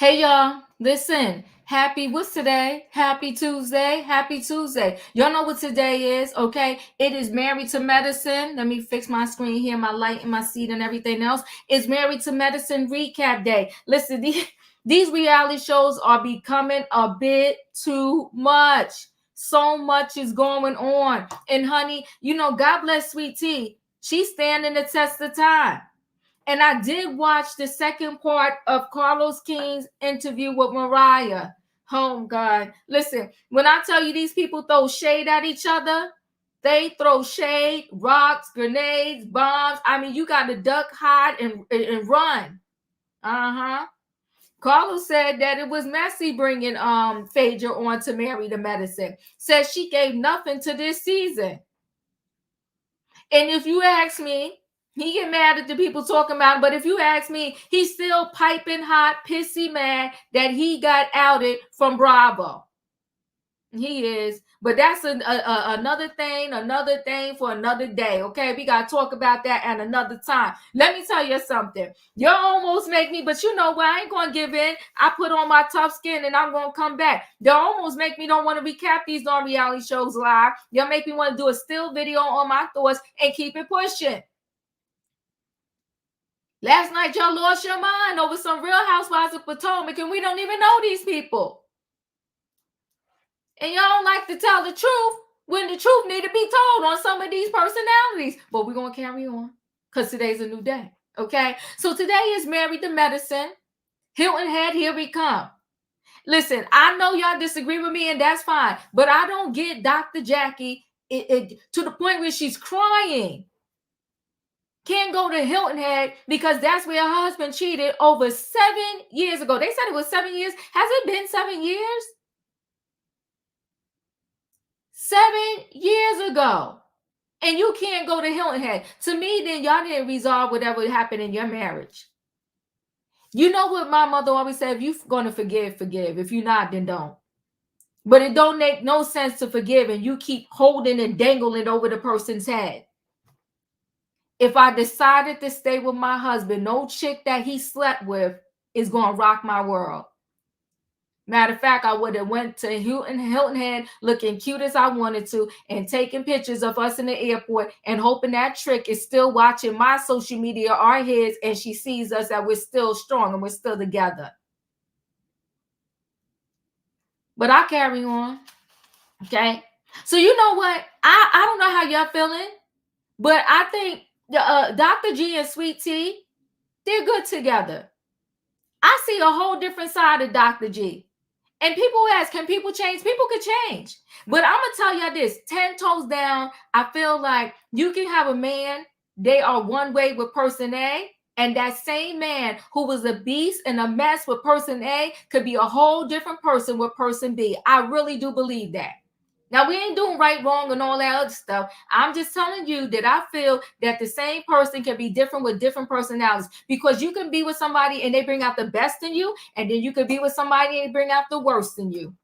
Hey y'all, listen. What's today? Happy Tuesday. Happy Tuesday. Y'all know what today is, okay? It is Married to Medicine. Let me fix my screen here, my light and my seat and everything else. It's Married to Medicine recap day. Listen, these reality shows are becoming a bit too much. So much is going on. And honey, God bless Sweet Tea. She's standing the test of time. And I did watch the second part of Carlos King's interview with Mariah. Oh, God. Listen, when I tell you these people throw shade at each other, they throw shade, rocks, grenades, bombs. I mean, you got to duck, hide, and run. Uh-huh. Carlos said that it was messy bringing Phaedra on to Marry the Medicine. Said she gave nothing to this season. And if you ask me, he get mad at the people talking about him, but if you ask me, he's still piping hot, pissy mad that he got outed from Bravo. He is, but that's another thing for another day. Okay, we gotta talk about that at another time. Let me tell you something. You almost make me, but you know what? I ain't gonna give in. I put on my tough skin and I'm gonna come back. They almost make me don't want to recap these non-reality shows live. Y'all make me want to do a still video on my thoughts and keep it pushing. Last night y'all lost your mind over some Real Housewives of Potomac, and we don't even know these people. And y'all don't like to tell the truth when the truth need to be told on some of these personalities. But we're going to carry on because today's a new day. Okay? So today is Married to Medicine. Hilton Head, here we come. Listen, I know y'all disagree with me, and that's fine. But I don't get Dr. Jackie to the point where she's crying. Can't go to Hilton Head because that's where her husband cheated over 7 years ago. They said it was 7 years. Has it been 7 years? 7 years ago. And you can't go to Hilton Head. To me, then y'all didn't resolve whatever happened in your marriage. You know what my mother always said? If you're going to forgive, forgive. If you're not, then don't. But it don't make no sense to forgive and you keep holding and dangling over the person's head. If I decided to stay with my husband, no chick that he slept with is going to rock my world. Matter of fact, I would have went to Hilton Head looking cute as I wanted to and taking pictures of us in the airport and hoping that trick is still watching my social media or his and she sees us that we're still strong and we're still together. But I carry on. Okay. So you know what? I don't know how y'all feeling, but I think Dr. G and Sweet Tea, they're good together. I see a whole different side of Dr. G. And people ask, can people change? People could change. But I'm going to tell you this, 10 toes down, I feel like you can have a man, they are one way with person A, and that same man who was a beast and a mess with person A could be a whole different person with person B. I really do believe that. Now, we ain't doing right, wrong, and all that other stuff. I'm just telling you that I feel that the same person can be different with different personalities because you can be with somebody and they bring out the best in you, and then you could be with somebody and they bring out the worst in you.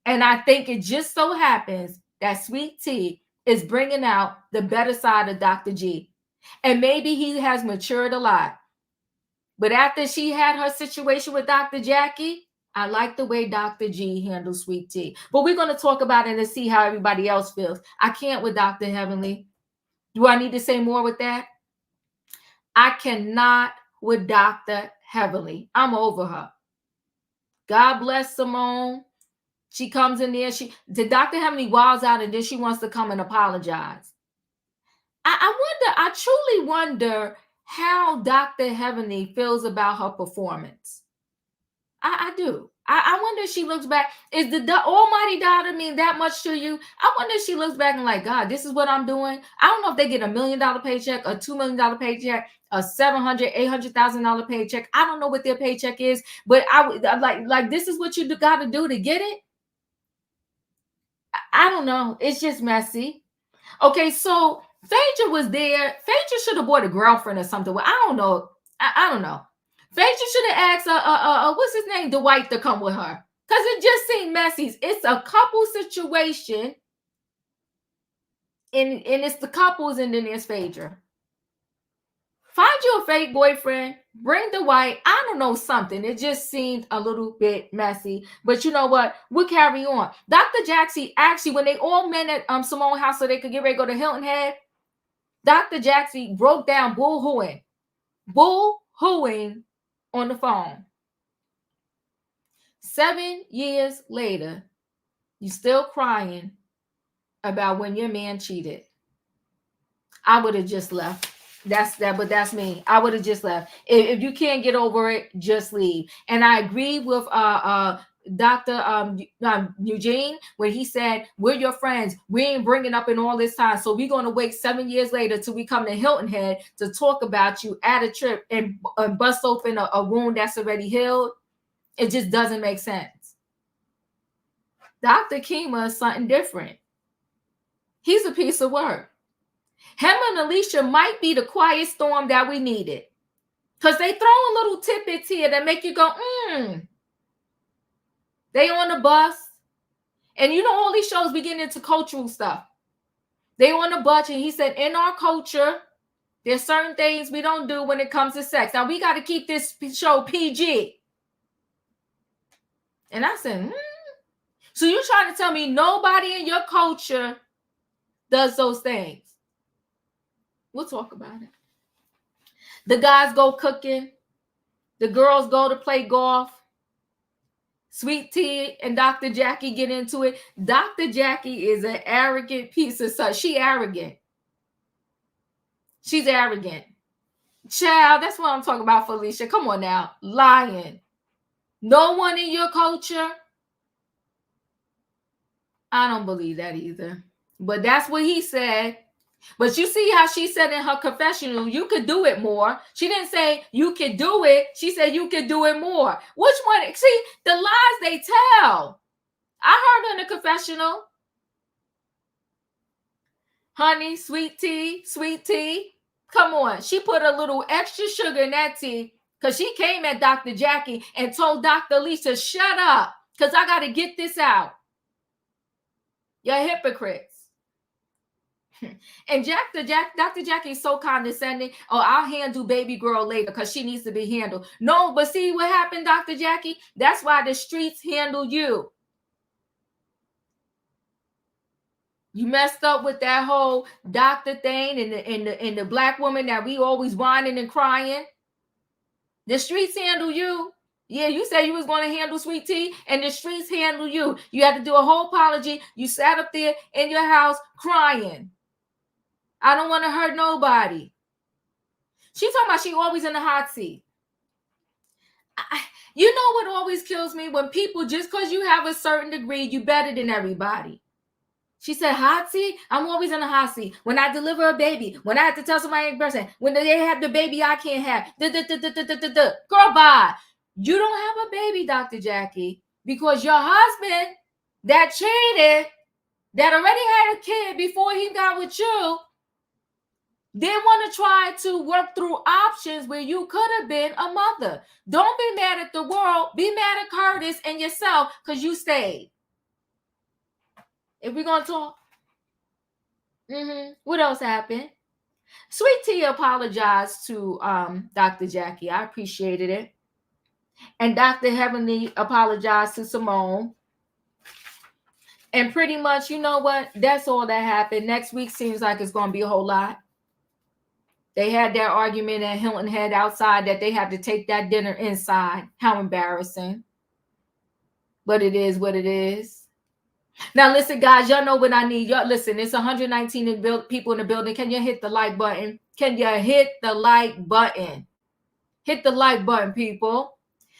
And I think it just so happens that Sweet Tea is bringing out the better side of Dr. G. And maybe he has matured a lot. But after she had her situation with Dr. Jackie, I like the way Dr. G handles Sweet Tea. But we're going to talk about it and see how everybody else feels. I can't with Dr. Heavenly. Do I need to say more with that? I cannot with Dr. Heavenly. I'm over her. God bless Simone. She comes in there. The Dr. Heavenly wilds out and then she wants to come and apologize. I truly wonder how Dr. Heavenly feels about her performance. I do. I wonder if she looks back. Is the almighty daughter mean that much to you? I wonder if she looks back and like, God, this is what I'm doing. I don't know if they get $1 million paycheck, a $2 million paycheck, a $700,000, $800,000 paycheck. I don't know what their paycheck is, but I would like this is what you got to do to get it. I don't know. It's just messy. Okay, so Phaedra was there. Phaedra should have bought a girlfriend or something. Well, I don't know. I don't know. Phaedra should have asked what's his name, Dwight, to come with her. Because it just seemed messy. It's a couple situation. And it's the couples and then there's Phaedra. Find you a fake boyfriend, bring the white. I don't know, something. It just seemed a little bit messy. But you know what? We'll carry on. Dr. Jackson, actually, when they all met at Simone house so they could get ready to go to Hilton Head, Dr. Jackson broke down boo-hooing on the phone. 7 years later, you still crying about when your man cheated. I would have just left. But that's me. I would have just left. If you can't get over it, just leave. And I agree with Dr. Eugene when he said, we're your friends. We ain't bringing up in all this time. So we're going to wait 7 years later till we come to Hilton Head to talk about you at a trip and bust open a wound that's already healed. It just doesn't make sense. Dr. Kima is something different. He's a piece of work. Him and Alicia might be the quiet storm that we needed. Because they throwing little tidbits here that make you go, They on the bus. And you know, all these shows we get into cultural stuff. They on the bus, and he said, in our culture, there's certain things we don't do when it comes to sex. Now, we got to keep this show PG. And I said, So you're trying to tell me nobody in your culture does those things? We'll talk about it. The guys go cooking. The girls go to play golf. Sweet Tea and Dr. Jackie get into it. Dr. Jackie is an arrogant piece of stuff. She arrogant. She's arrogant. Child, that's what I'm talking about, Felicia. Come on now. Lying. No one in your culture? I don't believe that either. But that's what he said. But you see how she said in her confessional, you could do it more. She didn't say you could do it. She said you could do it more. Which one? See, the lies they tell. I heard in the confessional. Honey, sweet tea. Come on. She put a little extra sugar in that tea because she came at Dr. Jackie and told Dr. Lisa, shut up because I got to get this out. You're hypocrites. And Dr. Jackie is so condescending. Oh, I'll handle baby girl later because she needs to be handled. No, but see what happened, Dr. Jackie? That's why the streets handle you. You messed up with that whole doctor thing and the black woman that we always whining and crying. The streets handle you. Yeah, you said you was going to handle Sweet Tea, and the streets handle you. You had to do a whole apology. You sat up there in your house crying. I don't want to hurt nobody. She's talking about she always in the hot seat. You know what always kills me? When people, just because you have a certain degree, you better than everybody. She said, hot seat? I'm always in the hot seat. When I deliver a baby, when I have to tell somebody in person, when they have the baby I can't have. Girl, bye. You don't have a baby, Dr. Jackie, because your husband that cheated, that already had a kid before he got with you, didn't want to try to work through options where you could have been a mother. Don't be mad at the world. Be mad at Curtis and yourself because you stayed. If we're going to talk. What else happened? Sweet Tea apologized to Dr. Jackie. I appreciated it. And Dr. Heavenly apologized to Simone. And pretty much, you know what? That's all that happened. Next week seems like it's going to be a whole lot. They had their argument at Hilton Head outside that they have to take that dinner inside. How embarrassing. But it is what it is. Now, listen, guys, y'all know what I need. Y'all listen, it's 119 people in the building. Can you hit the like button? Can you hit the like button? Hit the like button, people.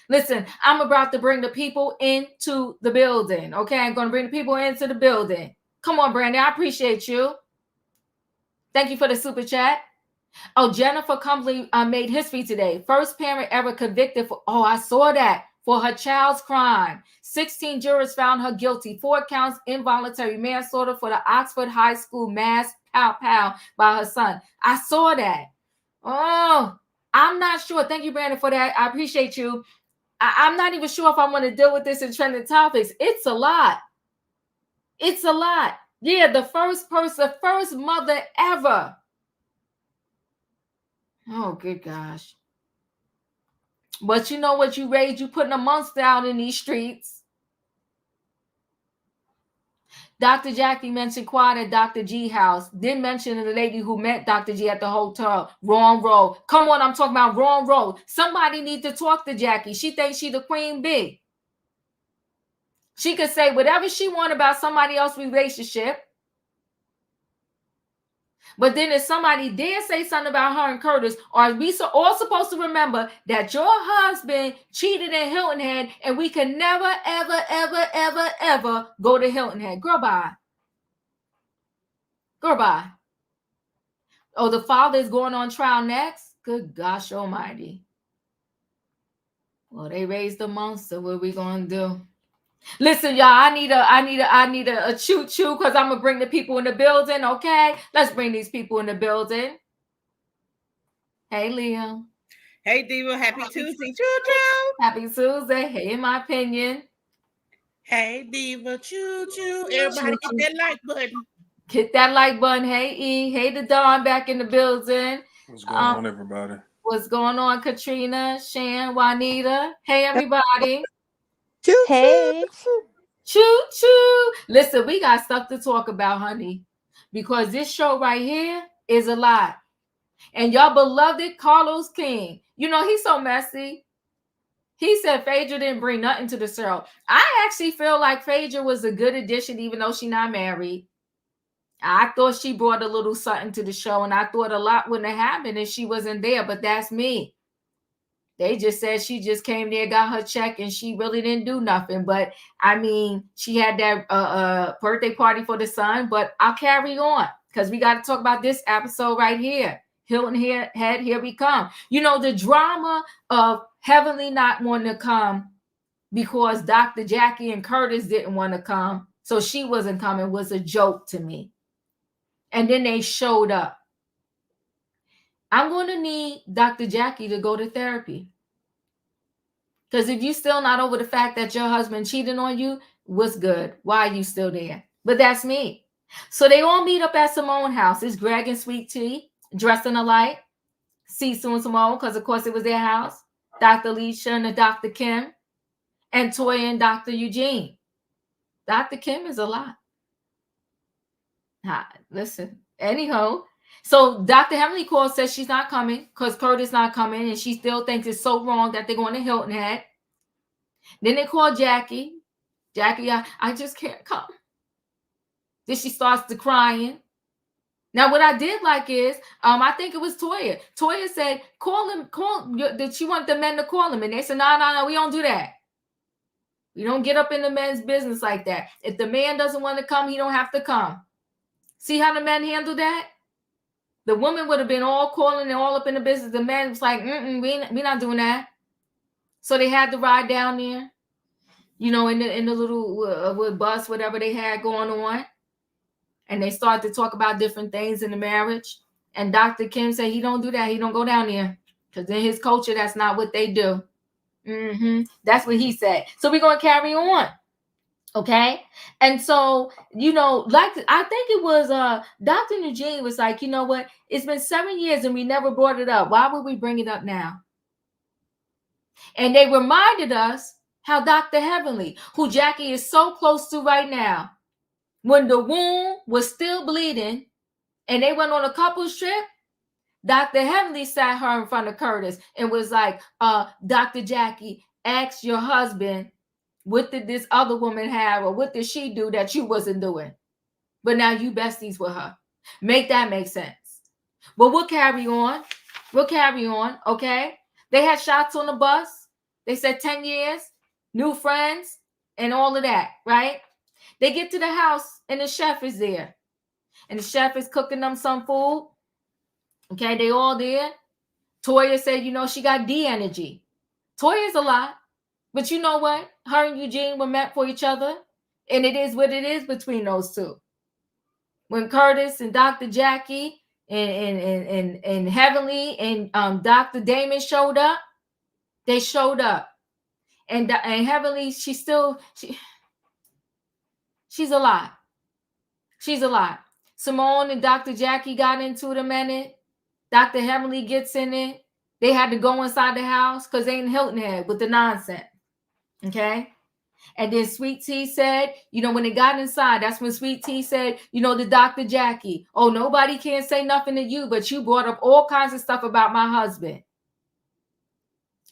Listen, I'm about to bring the people into the building. Okay, I'm going to bring the people into the building. Come on, Brandon. I appreciate you. Thank you for the super chat. Oh, Jennifer Cumberly made history today. First parent ever convicted for, I saw that, for her child's crime. 16 jurors found her guilty. 4 counts involuntary manslaughter for the Oxford High School mass pow by her son. I saw that. Oh, I'm not sure. Thank you, Brandon, for that. I appreciate you. I'm not even sure if I want to deal with this in trending topics. It's a lot. It's a lot. Yeah, the first mother ever. Oh, good gosh. But you know what you raised? You putting a monster out in these streets. Dr. Jackie mentioned Quad at Dr. G house. Didn't mention the lady who met Dr. G at the hotel. Wrong road. Come on, I'm talking about wrong road. Somebody need to talk to Jackie. She thinks she the queen bee. She could say whatever she want about somebody else's relationship. But then if somebody did say something about her and Curtis, are we all supposed to remember that your husband cheated in Hilton Head and we can never, ever, ever, ever, ever go to Hilton Head? Girl, bye. Girl, bye. Oh, the father is going on trial next? Good gosh almighty. Well, they raised the monster. What are we going to do? Listen, y'all, I need a choo-choo because I'm going to bring the people in the building, okay? Let's bring these people in the building. Hey, Leo. Hey, Diva. Happy Tuesday. Choo-choo. Happy Tuesday. Hey, in my opinion. Hey, Diva. Choo-choo. Everybody hit that like button. Hit that like button. Hey, E. Hey, the Dawn back in the building. What's going on, everybody? What's going on, Katrina, Shan, Juanita? Hey, everybody. Choo, hey. Choo-choo. Listen, we got stuff to talk about, honey, because this show right here is a lot. And y'all beloved Carlos King, you know, he's so messy. He said Phaedra didn't bring nothing to the show. I actually feel like Phaedra was a good addition, even though she's not married. I thought she brought a little something to the show, and I thought a lot wouldn't have happened if she wasn't there, but that's me. They just said she just came there, got her check, and she really didn't do nothing. But, I mean, she had that birthday party for the son, but I'll carry on because we got to talk about this episode right here. Hilton Head, here we come. You know, the drama of Heavenly not wanting to come because Dr. Jackie and Curtis didn't want to come, so she wasn't coming, was a joke to me. And then they showed up. I'm going to need Dr. Jackie to go to therapy. Because if you're still not over the fact that your husband cheated on you, what's good? Why are you still there? But that's me. So they all meet up at Simone's house. It's Greg and Sweet Tea, dressing alike. Cecil and Simone, because of course it was their house. Dr. Alicia and Dr. Kim. And Toya and Dr. Eugene. Dr. Kim is a lot. Listen, anyhow. So Dr. Heavenly Call says she's not coming because Curtis not coming, and she still thinks it's so wrong that they're going to Hilton Head. Then they call Jackie. Jackie, I just can't come. Then she starts to crying. Now, what I did like is, I think it was Toya. Toya said, call him, that she want the men to call him. And they said, no, we don't do that. We don't get up in the men's business like that. If the man doesn't want to come, he don't have to come. See how the men handle that? The woman would have been all calling and all up in the business. The man was like, we're not doing that. So they had to ride down there, you know, in the little bus, whatever they had going on. And they started to talk about different things in the marriage. And Dr. Kim said he don't do that. He don't go down there. Because in his culture, that's not what they do. That's what he said. So we're going to carry on. Okay. And so, you know, like I think it was Dr. Eugene was like, you know what? It's been 7 years and we never brought it up. Why would we bring it up now? And they reminded us how Dr. Heavenly, who Jackie is so close to right now, when the wound was still bleeding and they went on a couples trip, Dr. Heavenly sat her in front of Curtis and was like, Dr. Jackie, ask your husband, what did this other woman have or what did she do that you wasn't doing? But now you besties with her. Make that make sense. But we'll carry on. We'll carry on, okay? They had shots on the bus. They said 10 years, new friends, and all of that, right? They get to the house and the chef is there. And the chef is cooking them some food. Okay, they all there. Toya said, you know, she got D energy. Toya's a lot. But you know what? Her and Eugene were meant for each other. And it is what it is between those two. When Curtis and Dr. Jackie and Heavenly and Dr. Damon showed up, they showed up. And Heavenly, she's a lot. She's a lot. Simone and Dr. Jackie got into it a minute. Dr. Heavenly gets in it. They had to go inside the house because they in Hilton Head with the nonsense. Okay. And then Sweet Tea said, when they got inside, that's when Sweet Tea said, to Dr. Jackie, oh, nobody can say nothing to you, but you brought up all kinds of stuff about my husband.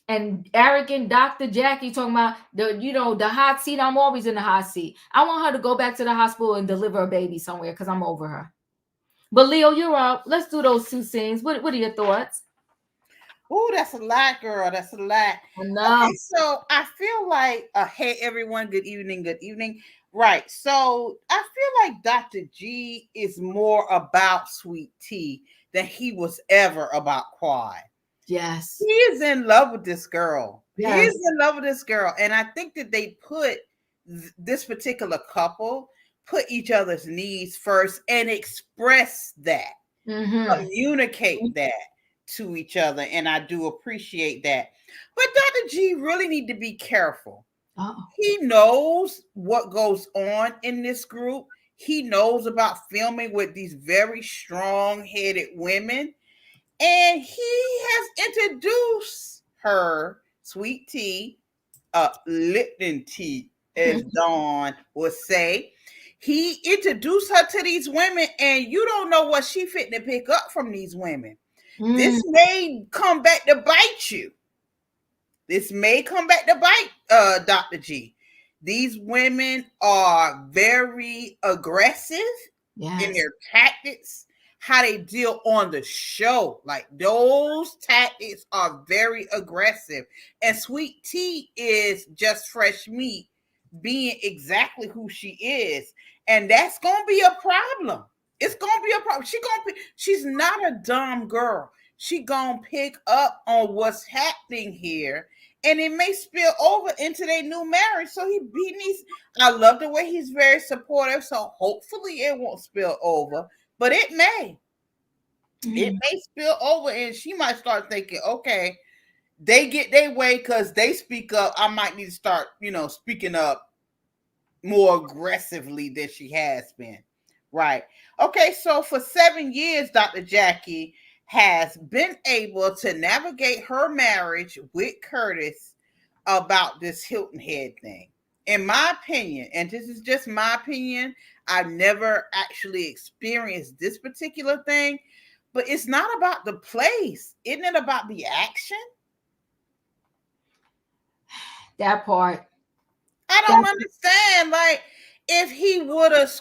And arrogant Dr. Jackie talking about the hot seat. I'm always in the hot seat. I want her to go back to the hospital and deliver a baby somewhere because I'm over her. But Leo, you're up. Let's do those two scenes. What are your thoughts? Oh, that's a lot, girl. That's a lot. Okay, so I feel like, hey, everyone. Good evening. Good evening. Right. So I feel like Dr. G is more about Sweet Tea than he was ever about Quad. Yes. He is in love with this girl. Yes. He is in love with this girl. And I think that they put this particular couple, put each other's needs first and express that, communicate that to each other. And I do appreciate that. But Dr. G really need to be careful. He knows what goes on in this group. He knows about filming with these very strong-headed women. And he has introduced her, Sweet Tea, Lipton tea, as Dawn would say. He introduced her to these women, and you don't know what she fitting to pick up from these women. This may come back to bite you. This may come back to bite Dr. G. These women are very aggressive in their tactics, how they deal on the show. Like, those tactics are very aggressive. And Sweet Tea is just fresh meat, being exactly who she is. And that's going to be a problem. It's going to be a problem. She's not a dumb girl. She going to pick up on what's happening here. And it may spill over into their new marriage. So he needs, I love the way he's very supportive. So hopefully it won't spill over. But it may. It may spill over, and she might start thinking, okay, they get their way because they speak up. I might need to start, speaking up more aggressively than she has been. Right. Okay, so for 7 years, Dr. Jackie has been able to navigate her marriage with Curtis about this Hilton Head thing. In my opinion, and this is just my opinion, I've never actually experienced this particular thing, but it's not about the place. Isn't it about the action? That part. I don't understand. Like, if he would have,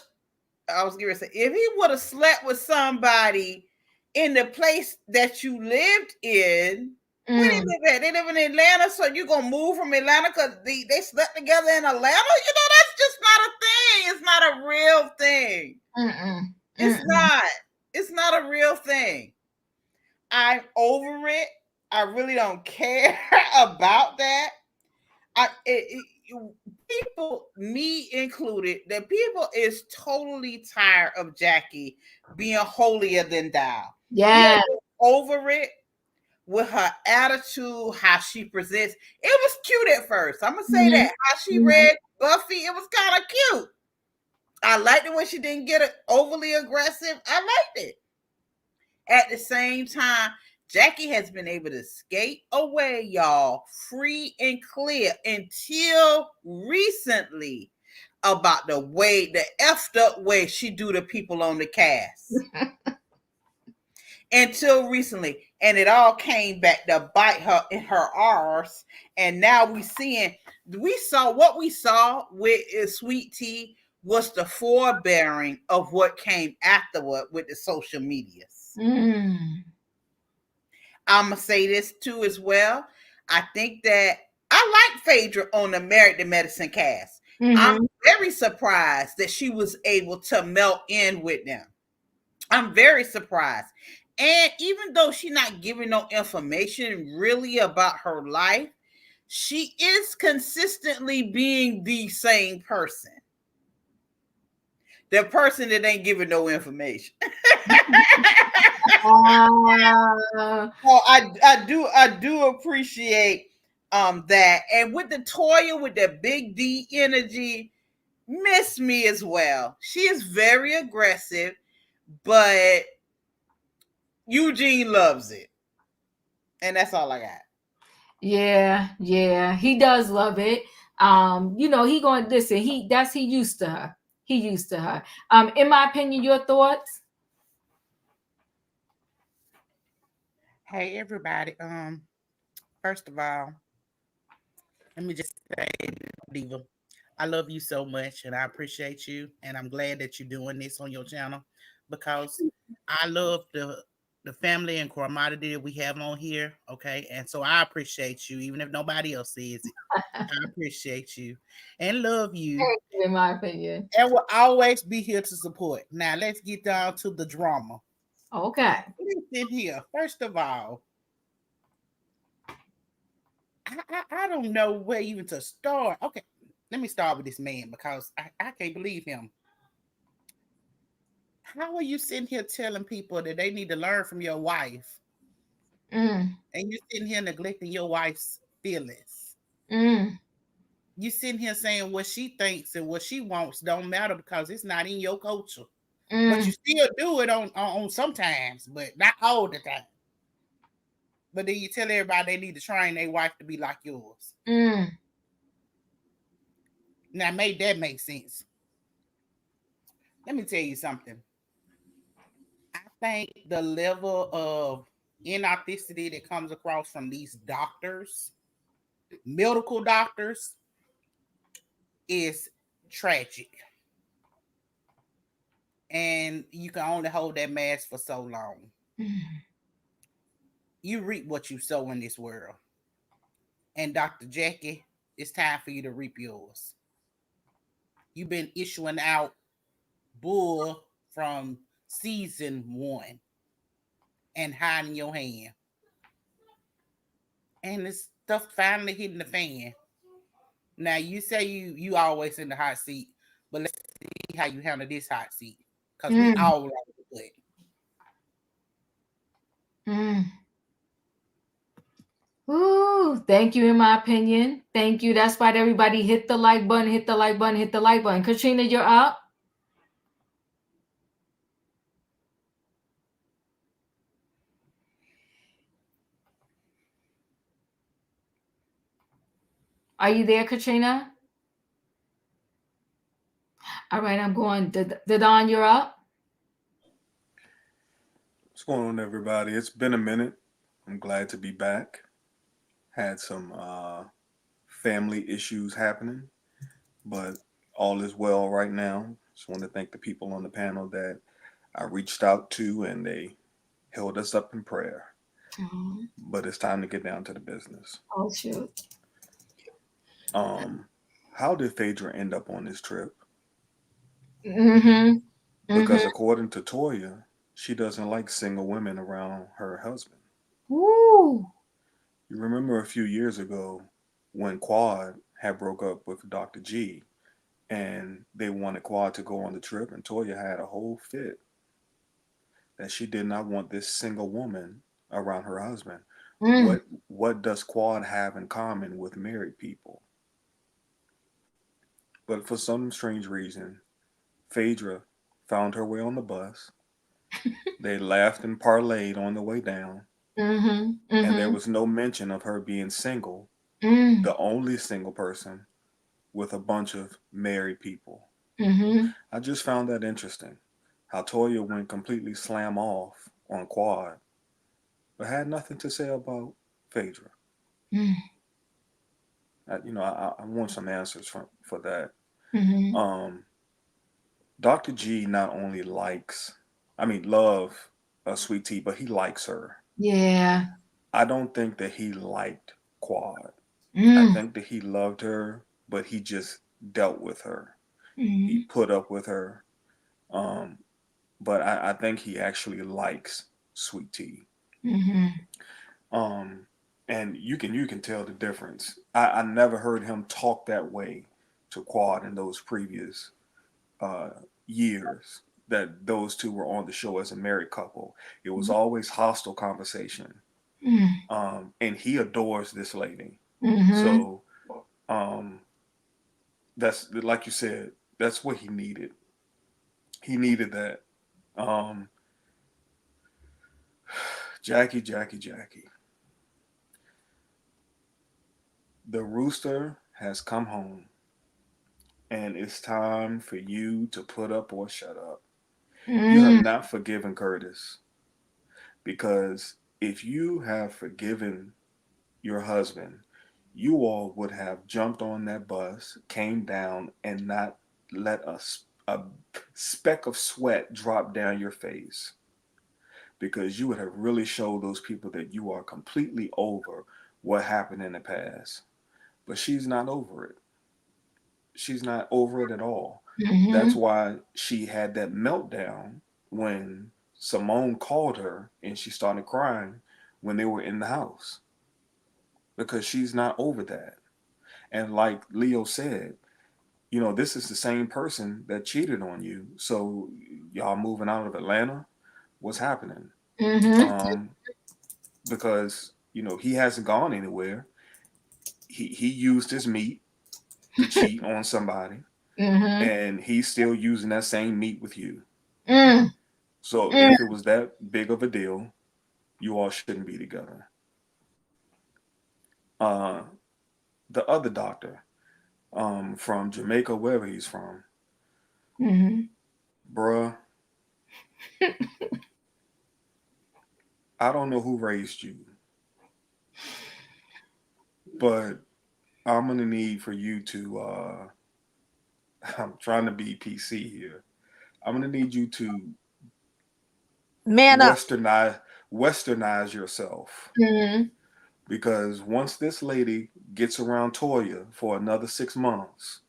I was going to say, if he would have slept with somebody in the place that you lived in, where they live at? They live in Atlanta, so you're going to move from Atlanta because they slept together in Atlanta? That's just not a thing. It's not a real thing. It's not. It's not a real thing. I'm over it. I really don't care about that. People, me included, the people is totally tired of Jackie being holier than thou. Yeah. Over it with her attitude, how she presents. It was cute at first. I'm going to say that. How she read Buffy, it was kind of cute. I liked it when she didn't get it overly aggressive. I liked it. At the same time, Jackie has been able to skate away, y'all, free and clear until recently about the effed up way she do the people on the cast. Until recently. And it all came back to bite her in her arse. And now we saw what we saw with Sweet Tea was the forbearing of what came afterward with the social medias. I'm going to say this too as well. I think that I like Phaedra on the Married to Medicine cast. I'm very surprised that she was able to melt in with them. I'm very surprised. And even though she's not giving no information really about her life, she is consistently being the same person. The person that ain't giving no information. Well, I do appreciate that. And with the Toya, with the big D energy, miss me as well. She is very aggressive, but Eugene loves it. And that's all I got. Yeah, he does love it. He going listen, he used to her. He used to her. In my opinion, your thoughts? Hey everybody. First of all, let me just say, Diva, I love you so much and I appreciate you. And I'm glad that you're doing this on your channel because I love the family and camaraderie that we have on here. Okay. And so I appreciate you, even if nobody else sees it. I appreciate you and love you. In my opinion. And will always be here to support. Now let's get down to the drama. Okay. Listen here. First of all, I don't know where even to start. Okay, let me start with this man because I can't believe him. How are you sitting here telling people that they need to learn from your wife? And you're sitting here neglecting your wife's feelings. You sitting here saying what she thinks and what she wants don't matter because it's not in your culture. But you still do it on sometimes, but not all the time. But then you tell everybody they need to train their wife to be like yours. Now, make that make sense. Let me tell you something. I think the level of inauthenticity that comes across from these doctors, medical doctors, is tragic. And you can only hold that mask for so long. You reap what you sow in this world. And Dr. Jackie, it's time for you to reap yours. You've been issuing out bull from season 1 and hiding your hand. And this stuff finally hitting the fan. Now you say you always in the hot seat, but let's see how you handle this hot seat. Because we all like it. Ooh, thank you, in my opinion. Thank you. That's why everybody hit the like button, hit the like button, hit the like button. Katrina, you're up. Are you there, Katrina? All right, I'm going. Dadon, you're up. What's going on, everybody? It's been a minute. I'm glad to be back. Had some family issues happening, but all is well right now. Just want to thank the people on the panel that I reached out to, and they held us up in prayer. But it's time to get down to the business. Oh, shoot. How did Phaedra end up on this trip? Because according to Toya, she doesn't like single women around her husband. Ooh. You remember a few years ago when Quad had broke up with Dr. G and they wanted Quad to go on the trip, and Toya had a whole fit that she did not want this single woman around her husband. What does Quad have in common with married people? But for some strange reason, Phaedra found her way on the bus. They laughed and parlayed on the way down. And there was no mention of her being single, the only single person with a bunch of married people. I just found that interesting, how Toya went completely slam off on Quad, but had nothing to say about Phaedra. I want some answers for that. Dr. G not only love Sweet Tea, but he likes her. Yeah. I don't think that he liked Quad. I think that he loved her, but he just dealt with her. He put up with her. But I think he actually likes Sweet Tea. And you can tell the difference. I never heard him talk that way to Quad in those previous years that those two were on the show as a married couple. It was always hostile conversation. And he adores this lady. So that's, like you said, that's what he needed. He needed that. Jackie. The rooster has come home, and it's time for you to put up or shut up. You have not forgiven Curtis, because if you have forgiven your husband, you all would have jumped on that bus, came down, and not let a speck of sweat drop down your face, because you would have really showed those people that you are completely over what happened in the past. But she's not over it. She's not over it at all. That's why she had that meltdown when Simone called her and she started crying when they were in the house, because she's not over that. And like Leo said, this is the same person that cheated on you. So y'all moving out of Atlanta? What's happening? Because he hasn't gone anywhere. He used his meat to cheat on somebody, and he's still using that same meat with you. So if it was that big of a deal, you all shouldn't be together. The other doctor, from Jamaica, wherever he's from, bruh, I don't know who raised you, but I'm gonna need for you to I'm trying to be PC here. I'm gonna need you to westernized yourself. Because once this lady gets around Toya for another 6 months,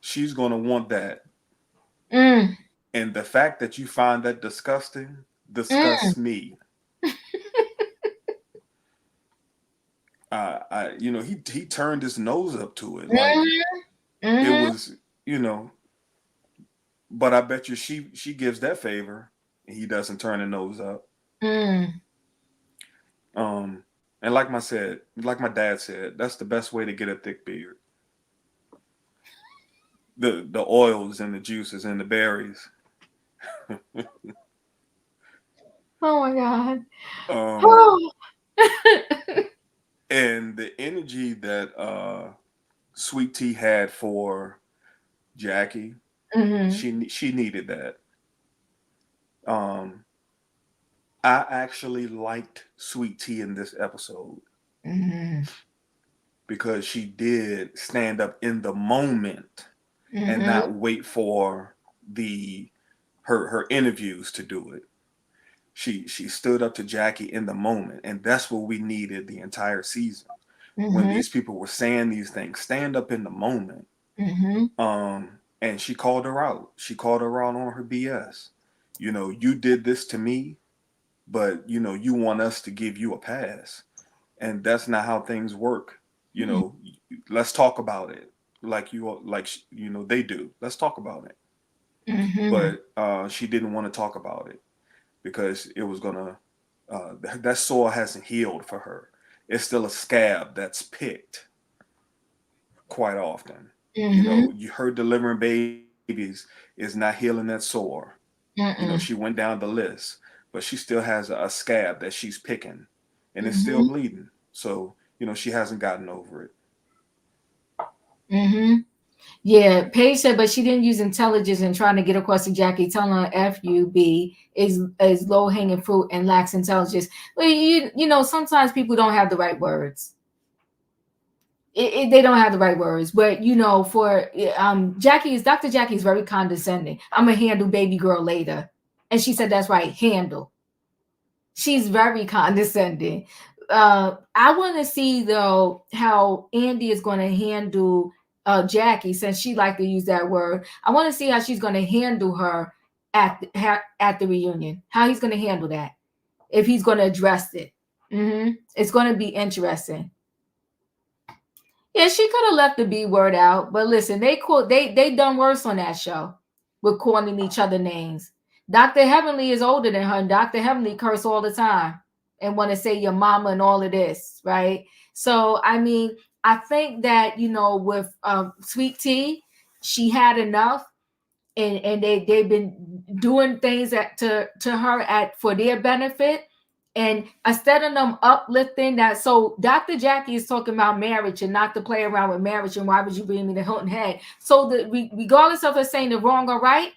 she's gonna want that. And the fact that you find that disgusting disgusts me. He turned his nose up to it, like it was, but I bet you she gives that favor and he doesn't turn the nose up. And like my dad said, that's the best way to get a thick beard. The oils and the juices and the berries. Oh my God. And the energy that Sweet Tea had for Jackie, she needed that. I actually liked Sweet Tea in this episode because she did stand up in the moment and not wait for her interviews to do it. She stood up to Jackie in the moment, and that's what we needed the entire season. When these people were saying these things, stand up in the moment. And she called her out. She called her out on her BS. You did this to me, but you want us to give you a pass, and that's not how things work. Let's talk about it like they do. Let's talk about it. But she didn't want to talk about it because it was gonna that sore hasn't healed for her. It's still a scab that's picked quite often. Her delivering babies is not healing that sore. She went down the list, but she still has a scab that she's picking, and it's still bleeding. So she hasn't gotten over it. Yeah, Paige said, but she didn't use intelligence in trying to get across to Jackie, telling her FUB is low hanging fruit and lacks intelligence. Well, sometimes people don't have the right words. They don't have the right words, but for Dr. Jackie is very condescending. I'm gonna handle baby girl later, and she said that's right, handle. She's very condescending. I want to see though how Andy is going to handle Jackie, since she like to use that word. I want to see how she's going to handle her at the reunion. How he's going to handle that, if he's going to address it. It's going to be interesting. Yeah, she could have left the B word out, but listen, they done worse on that show with calling each other names. Dr. Heavenly is older than her, and Dr. Heavenly curse all the time and want to say your mama and all of this, right? So, I mean, I think that, with Sweet Tea, she had enough, and they've been doing things to her for their benefit, And instead of them uplifting that, so Dr. Jackie is talking about marriage and not to play around with marriage and why would you bring me to Hilton Head? So regardless of her saying the wrong or right,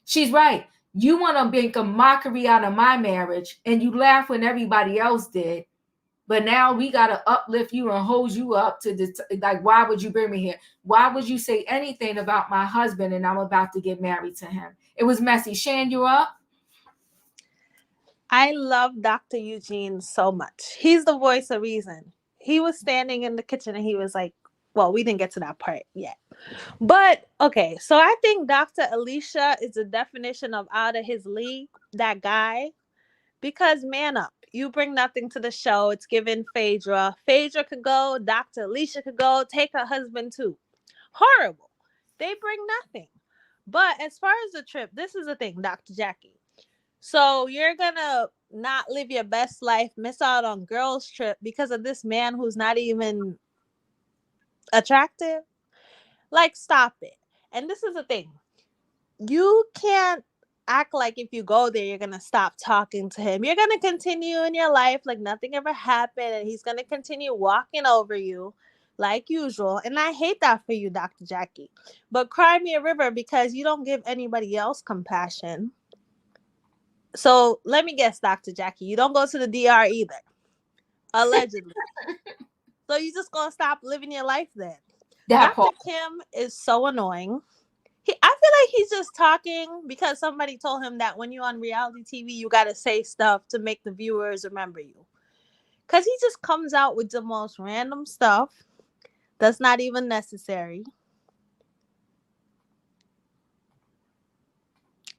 she's right. You want to make a mockery out of my marriage and you laugh when everybody else did. But now we got to uplift you and hold you up to this. Like, why would you bring me here? Why would you say anything about my husband and I'm about to get married to him? It was messy. Shan, you up? I love Dr. Eugene so much. He's the voice of reason. He was standing in the kitchen and he was like, well, we didn't get to that part yet. But, okay, so I think Dr. Alicia is the definition of out of his league, that guy. Because, man up. You bring nothing to the show. It's given Phaedra. Phaedra could go. Dr. Alicia could go. Take her husband, too. Horrible. They bring nothing. But as far as the trip, this is the thing, Dr. Jackie. So you're going to not live your best life, miss out on girls' trip because of this man who's not even attractive? Like, stop it. And this is the thing. You can't act like if you go there, you're going to stop talking to him. You're going to continue in your life like nothing ever happened. And he's going to continue walking over you like usual. And I hate that for you, Dr. Jackie. But cry me a river because you don't give anybody else compassion. So let me guess, Dr. Jackie, you don't go to the DR either. Allegedly. So you just going to stop living your life then. Dr. Kim is so annoying. I feel like he's just talking because somebody told him that when you're on reality TV, you got to say stuff to make the viewers remember you. Because he just comes out with the most random stuff that's not even necessary.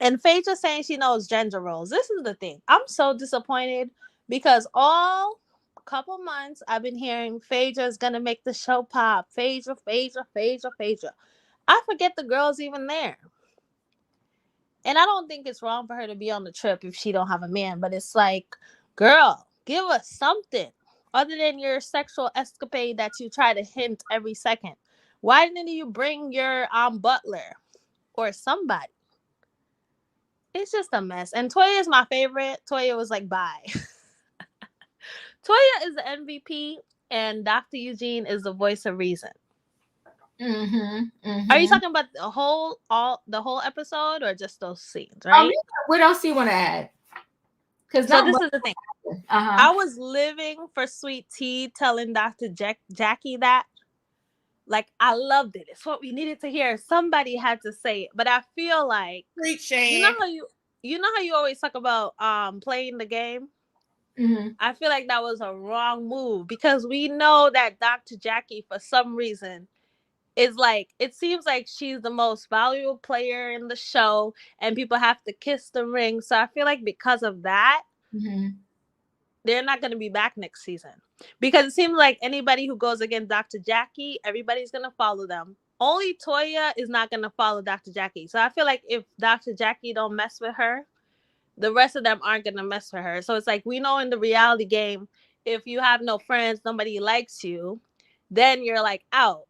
And Phaedra saying she knows gender roles. This is the thing. I'm so disappointed because all couple months I've been hearing Phaedra's going to make the show pop. Phaedra. I forget the girl's even there. And I don't think it's wrong for her to be on the trip if she don't have a man. But it's like, girl, give us something other than your sexual escapade that you try to hint every second. Why didn't you bring your butler or somebody? It's just a mess. And Toya is my favorite. Toya was like, bye. Toya is the MVP and Dr. Eugene is the voice of reason. Are you talking about the whole episode or just those scenes, right? What else do you want to add? So this is the thing. I was living for Sweet Tea telling Dr. Jackie that. Like, I loved it. It's what we needed to hear. Somebody had to say it. But I feel like you know how you always talk about playing the game? I feel like that was a wrong move because we know that Dr. Jackie, for some reason, is like, it seems like she's the most valuable player in the show and people have to kiss the ring. So I feel like because of that, they're not going to be back next season because it seems like anybody who goes against Dr. Jackie, everybody's going to follow them. Only Toya is not going to follow Dr. Jackie. So I feel like if Dr. Jackie don't mess with her, the rest of them aren't going to mess with her. So it's like, we know in the reality game, if you have no friends, nobody likes you, then you're like out.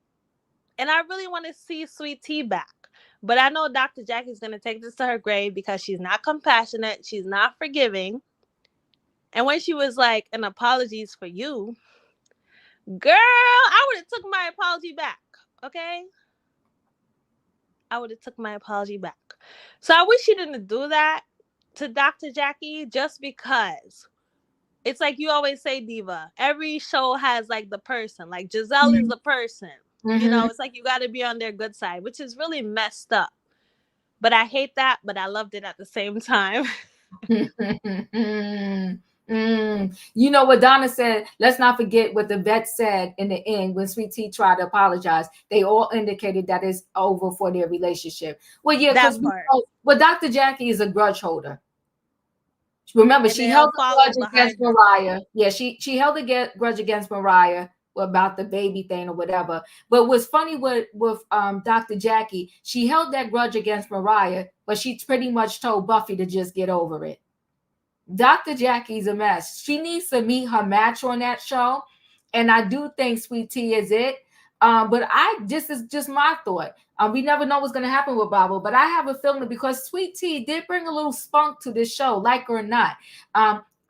And I really want to see Sweet Tea back. But I know Dr. Jackie's going to take this to her grave because she's not compassionate. She's not forgiving. And when she was like, an apologies for you, girl, I would have took my apology back. Okay? I would have took my apology back. So I wish she didn't do that to Dr. Jackie just because. It's like you always say, Diva, every show has like the person. Like Giselle is the person. You know, it's like you got to be on their good side, which is really messed up. But I hate that, but I loved it at the same time. You know what Donna said? Let's not forget what the vet said in the end when Sweet Tea tried to apologize. They all indicated that it's over for their relationship. Well, yeah, because Dr. Jackie is a grudge holder. Remember, she held a grudge against Mariah. Yeah, she held a grudge against Mariah about the baby thing or whatever. But what's funny with Dr. Jackie, she held that grudge against Mariah, but she pretty much told Buffy to just get over it. Dr. Jackie's a mess. She needs to meet her match on that show. And I do think Sweet Tea is it. But this is just my thought. We never know what's going to happen with Bravo, but I have a feeling because Sweet Tea did bring a little spunk to this show, like or not.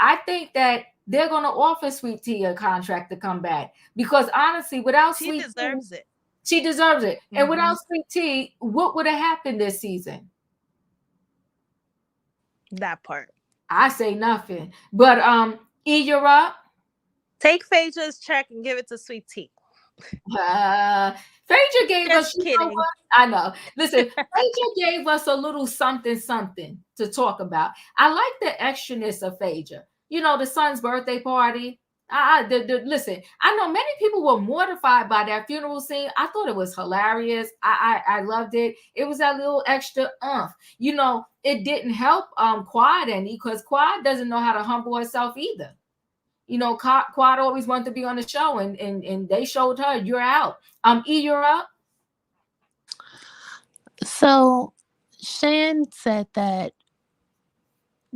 I think that they're going to offer Sweet Tea a contract to come back, because honestly, without she Sweet deserves Tea, it. She deserves it. And without Sweet Tea, what would have happened this season? That part. I say nothing. But E, you're up. Take Phaedra's check and give it to Sweet Tea. Phaedra gave Just us, kidding. I know. Listen, Phaedra gave us a little something to talk about. I like the extraness of Phaedra. You know, the son's birthday party. Listen, I know many people were mortified by that funeral scene. I thought it was hilarious. I loved it. It was that little extra You know, it didn't help Quad any, because Quad doesn't know how to humble herself either. You know, Quad always wanted to be on the show, and they showed her, you're out. E, you're up. So Shan said that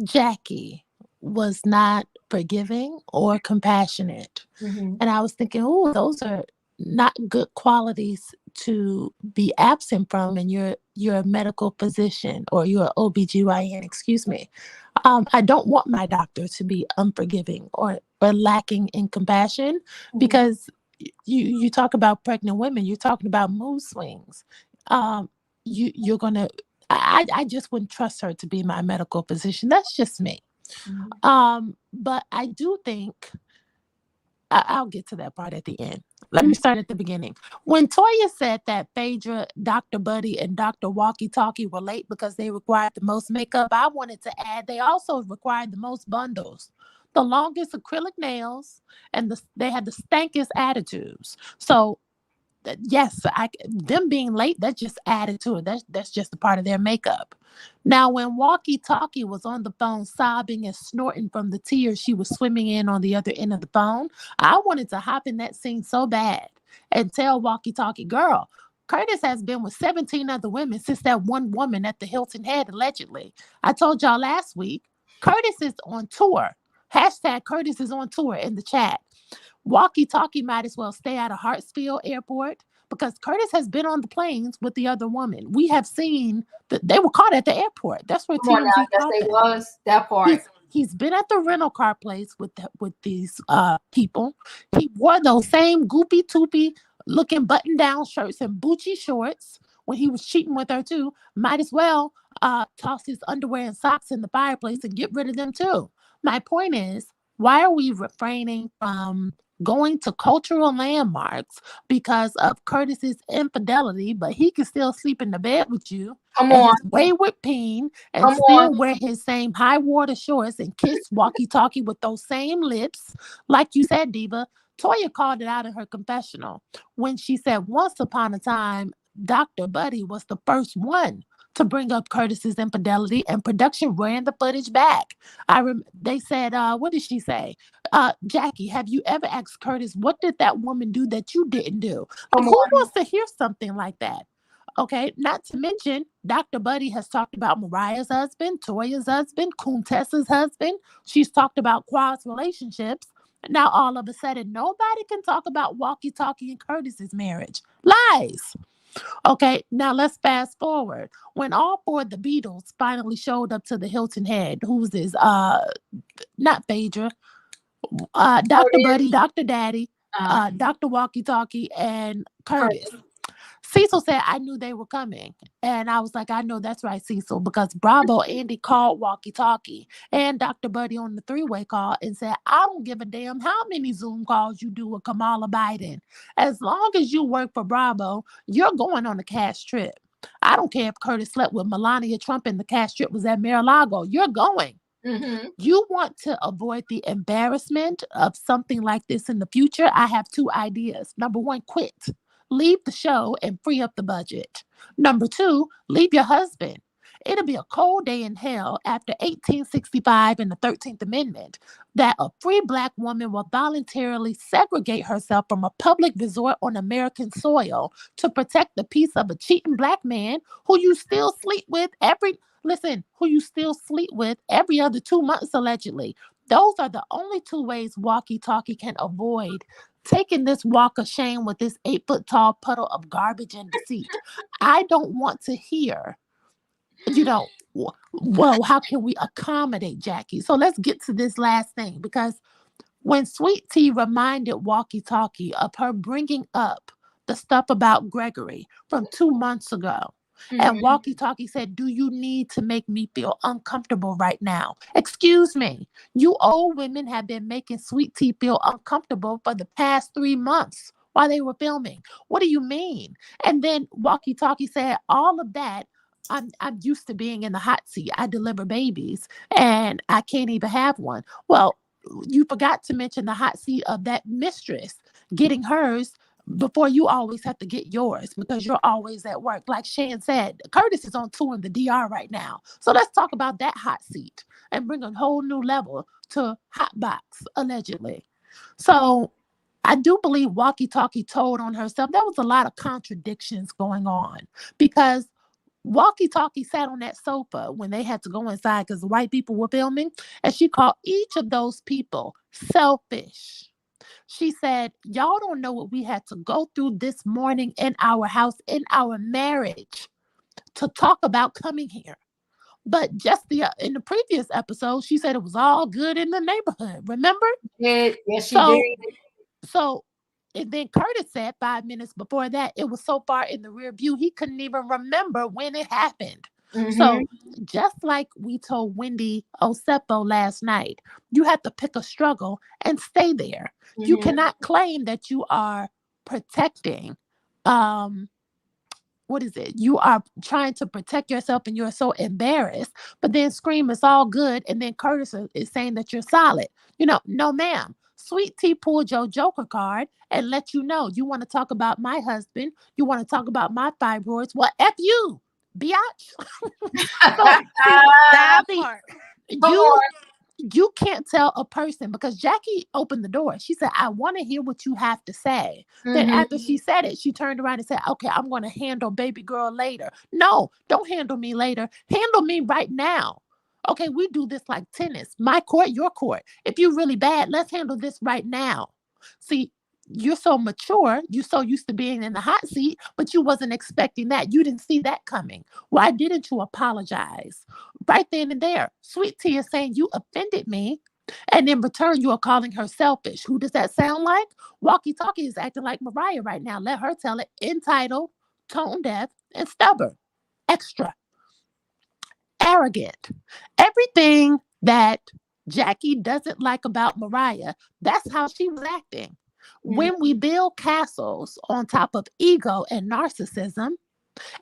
Jackie was not forgiving or compassionate. And I was thinking, oh, those are not good qualities to be absent from, and you're a medical physician, or you're an OBGYN, excuse me. I don't want my doctor to be unforgiving or lacking in compassion, because you talk about pregnant women, you're talking about mood swings. You're gonna, I just wouldn't trust her to be my medical physician. That's just me. But I do think, I'll get to that part at the end. Let me start at the beginning. When Toya said that Phaedra, Dr. Buddy, and Dr. Walkie Talkie were late because they required the most makeup, I wanted to add they also required the most bundles, the longest acrylic nails, and they had the stankiest attitudes. So yes, them being late, that just added to it. That's just a part of their makeup. Now, when Walkie Talkie was on the phone sobbing and snorting from the tears she was swimming in on the other end of the phone, I wanted to hop in that scene so bad and tell Walkie Talkie, girl, Curtis has been with 17 other women since that one woman at the Hilton Head, allegedly. I told y'all last week, Curtis is on tour. Hashtag Curtis is on tour in the chat. Walkie Talkie might as well stay out of Hartsfield Airport, because Curtis has been on the planes with the other woman. We have seen that they were caught at the airport. That's where TMZ caught them. Was that part. He's been at the rental car place with these people. He wore those same goopy toopy looking button down shirts and Gucci shorts when he was cheating with her too. Might as well toss his underwear and socks in the fireplace and get rid of them too. My point is, why are we refraining from going to cultural landmarks because of Curtis's infidelity, but he can still sleep in the bed with you? Come on. His wayward peen, and still wear his same high water shorts and kiss Walkie Talkie with those same lips. Like you said, Diva, Toya called it out in her confessional when she said once upon a time, Dr. Buddy was the first one to bring up Curtis's infidelity, and production ran the footage back. They said, what did she say? Jackie, have you ever asked Curtis, what did that woman do that you didn't do? Like, who wants to hear something like that? Okay, not to mention, Dr. Buddy has talked about Mariah's husband, Toya's husband, Kuntessa's husband. She's talked about Quad's relationships. Now, all of a sudden, nobody can talk about Walkie Talkie and Curtis's marriage. Lies. Okay, now let's fast forward. When all four of the Beatles finally showed up to the Hilton Head, who's this? Not Phaedra, Dr. Buddy, Dr. Daddy, Dr. Walkie Talkie, and Curtis. Cecil said, I knew they were coming. And I was like, I know that's right, Cecil, because Bravo Andy called Walkie Talkie and Dr. Buddy on the three-way call and said, I don't give a damn how many Zoom calls you do with Kamala Biden. As long as you work for Bravo, you're going on a cash trip. I don't care if Curtis slept with Melania Trump and the cash trip was at Mar-a-Lago. You're going. You want to avoid the embarrassment of something like this in the future? I have two ideas. Number one, quit. Leave the show and free up the budget. Number two, leave your husband. It'll be a cold day in hell after 1865 and the 13th Amendment that a free Black woman will voluntarily segregate herself from a public resort on American soil to protect the peace of a cheating Black man who you still sleep with every other 2 months, allegedly. Those are the only two ways Walkie Talkie can avoid taking this walk of shame with this 8-foot tall puddle of garbage and deceit. I don't want to hear well, how can we accommodate Jackie? So let's get to this last thing, because when Sweet Tea reminded Walkie Talkie of her bringing up the stuff about Gregory from 2 months ago, and Walkie Talkie said, do you need to make me feel uncomfortable right now? Excuse me, you old women have been making Sweet Tea feel uncomfortable for the past 3 months while they were filming. What do you mean? And then Walkie Talkie said, all of that, I'm used to being in the hot seat. I deliver babies and I can't even have one. Well, you forgot to mention the hot seat of that mistress getting hers before you always have to get yours, because you're always at work. Like Shan said, Curtis is on tour in the DR right now. So let's talk about that hot seat and bring a whole new level to Hotbox, allegedly. So I do believe Walkie Talkie told on herself. There was a lot of contradictions going on, because Walkie Talkie sat on that sofa when they had to go inside because the white people were filming, and she called each of those people selfish. She said, y'all don't know what we had to go through this morning in our house, in our marriage, to talk about coming here. But just in the previous episode, she said it was all good in the neighborhood. Remember? Yes, she did. So, and then Curtis said 5 minutes before that, it was so far in the rear view, he couldn't even remember when it happened. So just like we told Wendy Osepo last night, you have to pick a struggle and stay there. You cannot claim that you are protecting, what is it? You are trying to protect yourself and you're so embarrassed, but then scream it's all good. And then Curtis is saying that you're solid. No, ma'am. Sweet Tea pulled your Joker card and let you know you want to talk about my husband. You want to talk about my fibroids. Well, F you, biatch. That part. You can't tell a person, because Jackie opened the door. She said, I want to hear what you have to say. Then after she said it, she turned around and said, okay, I'm going to handle baby girl later. No, don't handle me later. Handle me right now. Okay, we do this like tennis. My court, your court. If you're really bad, let's handle this right now. See, you're so mature. You're so used to being in the hot seat, but you wasn't expecting that. You didn't see that coming. Why didn't you apologize? Right then and there. Sweet Tea is saying you offended me, and in return, you are calling her selfish. Who does that sound like? Walkie Talkie is acting like Mariah right now. Let her tell it. Entitled, tone deaf, and stubborn. Extra. Arrogant. Everything that Jackie doesn't like about Mariah, that's how she was acting. When we build castles on top of ego and narcissism,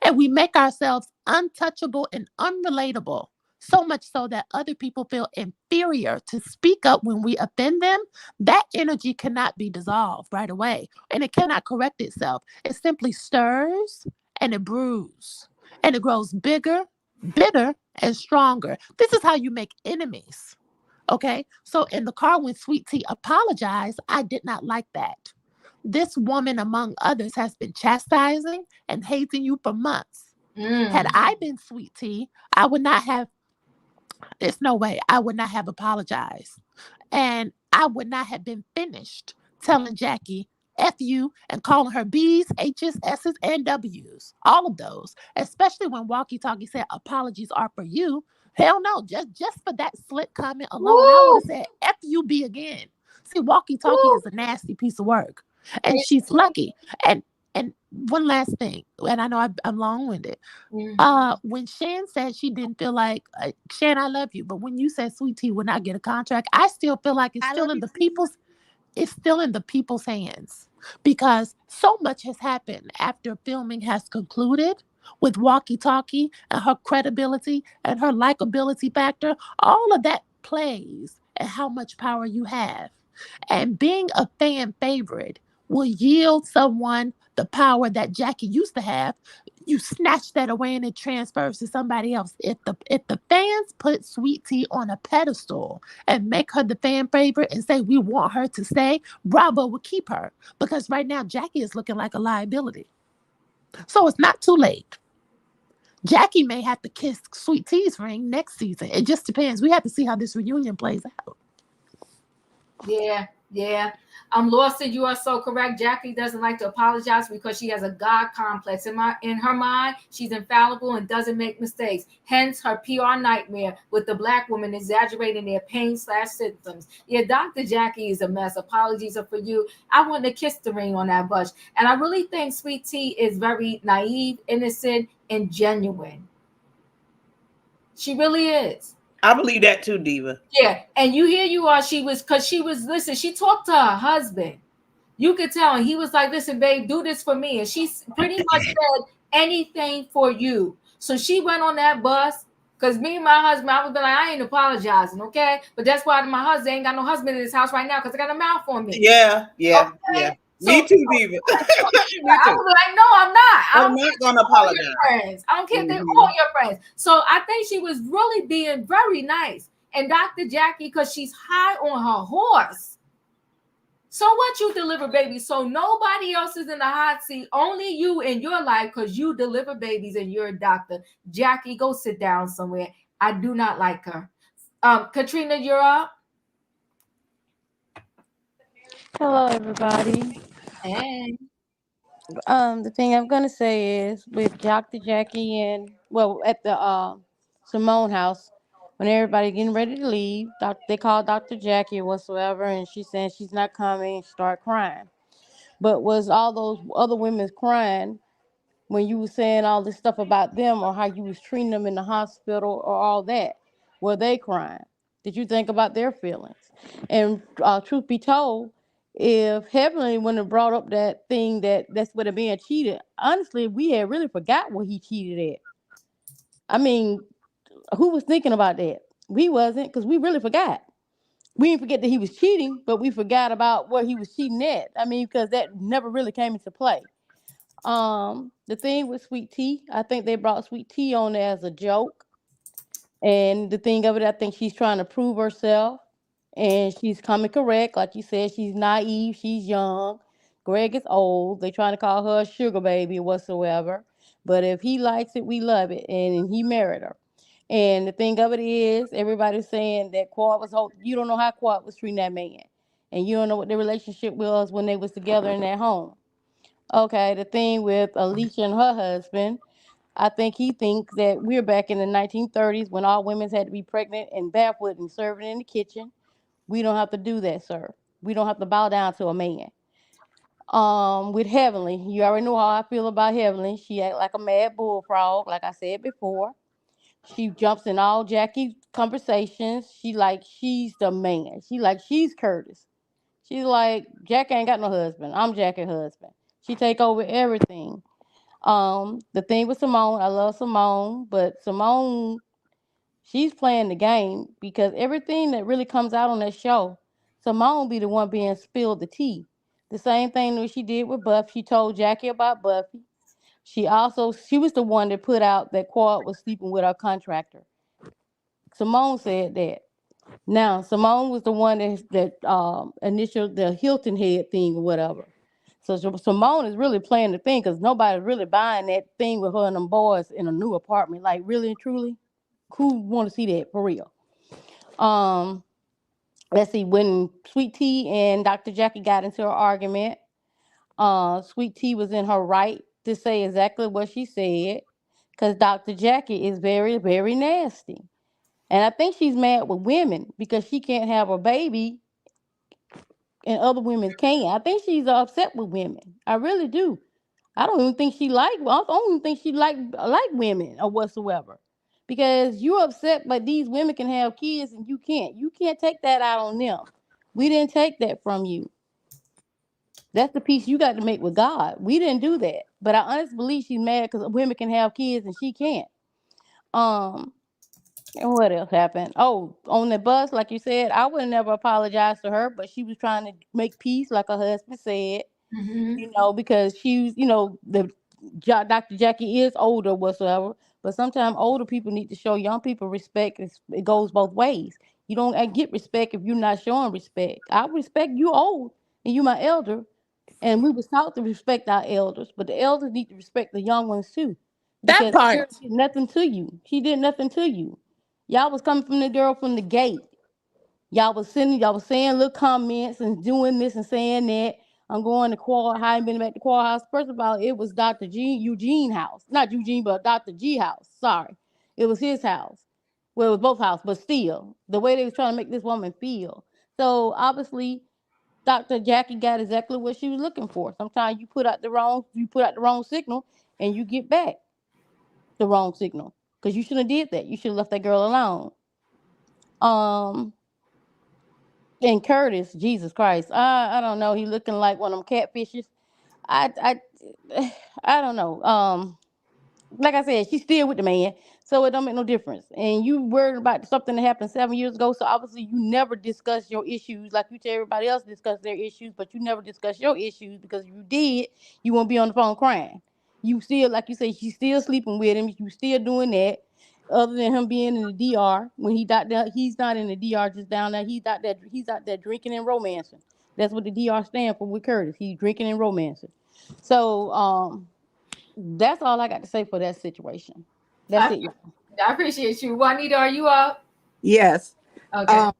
and we make ourselves untouchable and unrelatable, so much so that other people feel inferior to speak up when we offend them, that energy cannot be dissolved right away, and it cannot correct itself. It simply stirs and it brews, and it grows bigger, bitter, and stronger. This is how you make enemies. Okay, so in the car when Sweet Tea apologized, I did not like that. This woman, among others, has been chastising and hating you for months. Had I been Sweet Tea, I would not have, there's no way, I would not have apologized. And I would not have been finished telling Jackie, F you, and calling her B's, H's, S's, and W's. All of those, especially when Walkie Talkie said apologies are for you. Hell no, just for that slick comment alone, I would have said F you B again. See, Walkie Talkie is a nasty piece of work. And she's lucky. And one last thing, and I know I'm long-winded. When Shan said she didn't feel like, Shan, I love you, but when you said Sweet Tea would not get a contract, I still feel like it's still in the people's hands, because so much has happened after filming has concluded with Walkie Talkie and her credibility and her likability factor. All of that plays at how much power you have. And being a fan favorite will yield someone the power that Jackie used to have. You snatch that away and it transfers to somebody else. If the fans put Sweet Tea on a pedestal and make her the fan favorite and say we want her to stay, Bravo will keep her, because right now Jackie is looking like a liability. So it's not too late. Jackie may have to kiss Sweet Tea's ring next season. It just depends. We have to see how this reunion plays out. Yeah, Yeah. Lawson, you are so correct. Jackie doesn't like to apologize because she has a God complex. In her mind, she's infallible and doesn't make mistakes. Hence her PR nightmare with the black woman exaggerating their pain/symptoms. Yeah, Dr. Jackie is a mess. Apologies are for you. I want to kiss the ring on that bush. And I really think Sweet Tea is very naive, innocent, and genuine. She really is. I believe that too, Diva. Yeah, and you are. She was listen. She talked to her husband. You could tell, and he was like, "Listen, babe, do this for me." And she pretty much said anything for you. So she went on that bus. Because me and my husband, I would be like, I ain't apologizing, okay? But that's why my husband ain't got no husband in his house right now because I got a mouth on me. Yeah. Okay? So, me too, Diva. Me too. I was like, no, I'm not. I'm not going to apologize. I don't care if they're all your friends. So I think she was really being very nice. And Dr. Jackie, because she's high on her horse. So what, you deliver babies? So nobody else is in the hot seat. Only you in your life because you deliver babies and you're a doctor. Jackie, go sit down somewhere. I do not like her. Katrina, you're up. Hello, everybody. Hey. The thing I'm gonna say is with Dr. Jackie and at the Simone house, when everybody getting ready to leave, they called Dr. Jackie or whatsoever, and she said she's not coming and start crying. But was all those other women crying when you were saying all this stuff about them or how you was treating them in the hospital or all that? Were they crying? Did you think about their feelings? And truth be told, if Heavenly wouldn't have brought up that thing that's what it being cheated, honestly, we had really forgot what he cheated at. I mean, who was thinking about that? We wasn't, because we really forgot. We didn't forget that he was cheating, but we forgot about what he was cheating at. I mean, because that never really came into play. The thing with Sweet Tea, I think they brought Sweet Tea on there as a joke. And the thing of it, I think she's trying to prove herself. And she's coming correct. Like you said, she's naive, she's young. Greg is old. They trying to call her a sugar baby or whatsoever. But if he likes it, we love it. And he married her. And the thing of it is, everybody's saying that Quad was you don't know how Quad was treating that man. And you don't know what their relationship was when they was together in that home. Okay, the thing with Alicia and her husband, I think he thinks that we're back in the 1930s when all women had to be pregnant and barefoot and serving in the kitchen. We don't have to do that, sir. We don't have to bow down to a man. With Heavenly, you already know how I feel about Heavenly. She act like a mad bullfrog, like I said before. She jumps in all Jackie's conversations. She's the man. She's Curtis. She's like, Jackie ain't got no husband. I'm Jackie's husband. She take over everything. The thing with Simone, I love Simone, but Simone, she's playing the game because everything that really comes out on that show, Simone be the one being spilled the tea. The same thing that she did with Buffy. She told Jackie about Buffy. She was the one that put out that Quad was sleeping with her contractor. Simone said that. Now, Simone was the one that initial the Hilton Head thing or whatever. So Simone is really playing the thing because nobody's really buying that thing with her and them boys in a new apartment. Like, really and truly, who want to see that for real? Let's see. When Sweet Tea and Dr. Jackie got into an argument, Sweet Tea was in her right to say exactly what she said because Dr. Jackie is very, very nasty. And I think she's mad with women because she can't have a baby and other women can. I think she's upset with women. I really do. I don't even think I don't even think she like women or whatsoever. Because you're upset, but these women can have kids and you can't. You can't take that out on them. We didn't take that from you. That's the peace you got to make with God. We didn't do that. But I honestly believe she's mad because women can have kids and she can't. And what else happened? Oh, on the bus, like you said, I would never apologize to her, but she was trying to make peace, like her husband said. Mm-hmm. Because she's, Dr. Jackie is older whatsoever, but sometimes older people need to show young people respect. It goes both ways. You don't get respect if you're not showing respect. I respect you old and you my elder, and we was taught to respect our elders, but the elders need to respect the young ones too. Because that part. She did nothing to you. She did nothing to you. Y'all was coming from the girl from the gate. Y'all was saying little comments and doing this and saying that. I'm going to Qual. I ain't been back to Qual House. First of all, it was Dr. Eugene house. Not Eugene, but Dr. G house. Sorry. It was his house. Well, it was both houses, but still, the way they was trying to make this woman feel. So obviously, Dr. Jackie got exactly what she was looking for. Sometimes you put out the wrong signal and you get back the wrong signal. Because you shouldn't have did that. You should have left that girl alone. And Curtis, Jesus Christ, I don't know. He looking like one of them catfishes. I I don't know. Like I said, she's still with the man, so it don't make no difference. And you worried about something that happened 7 years ago, so obviously you never discuss your issues like you tell everybody else discuss their issues, but you never discuss your issues because if you did, you won't be on the phone crying. You still, like you say, she's still sleeping with him. You still doing that. Other than him being in the DR, when he got there, he's not in the DR just down there. He's out there drinking and romancing. That's what the DR stand for with Curtis. He's drinking and romancing. So that's all I got to say for that situation. That's it. I appreciate you. Juanita, are you up? Yes. Okay.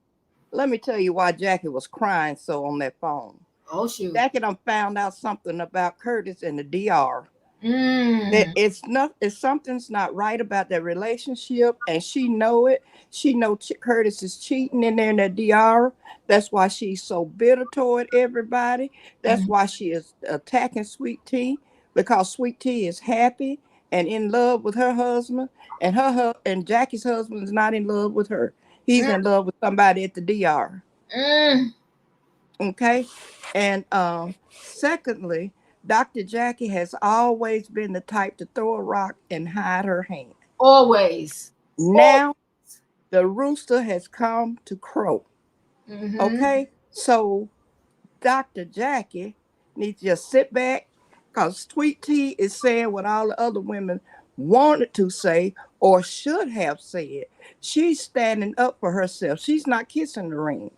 Let me tell you why Jackie was crying so on that phone. Oh, shoot. Jackie done found out something about Curtis and the DR. That something's not right about their relationship, and she know it. She know Curtis is cheating in there in the DR. That's why she's so bitter toward everybody. That's why she is attacking Sweet Tea, because Sweet Tea is happy and in love with her husband, and Jackie's husband is not in love with her. He's in love with somebody at the DR. Okay, and secondly, Dr. Jackie has always been the type to throw a rock and hide her hand. Always. Now, the rooster has come to crow. Okay, so Dr. Jackie needs to just sit back, because Sweet Tea is saying what all the other women wanted to say or should have said. She's standing up for herself. She's not kissing the ring.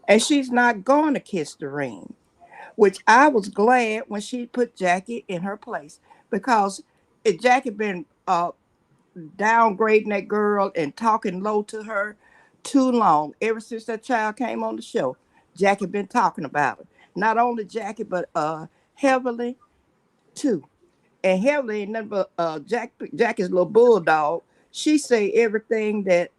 And she's not going to kiss the ring, which I was glad when she put Jackie in her place, because Jackie been downgrading that girl and talking low to her too long. Ever since that child came on the show, Jackie been talking about her. Not only Jackie, but Heavenly too. And Heavenly ain't nothing but Jackie's little bulldog. She say everything that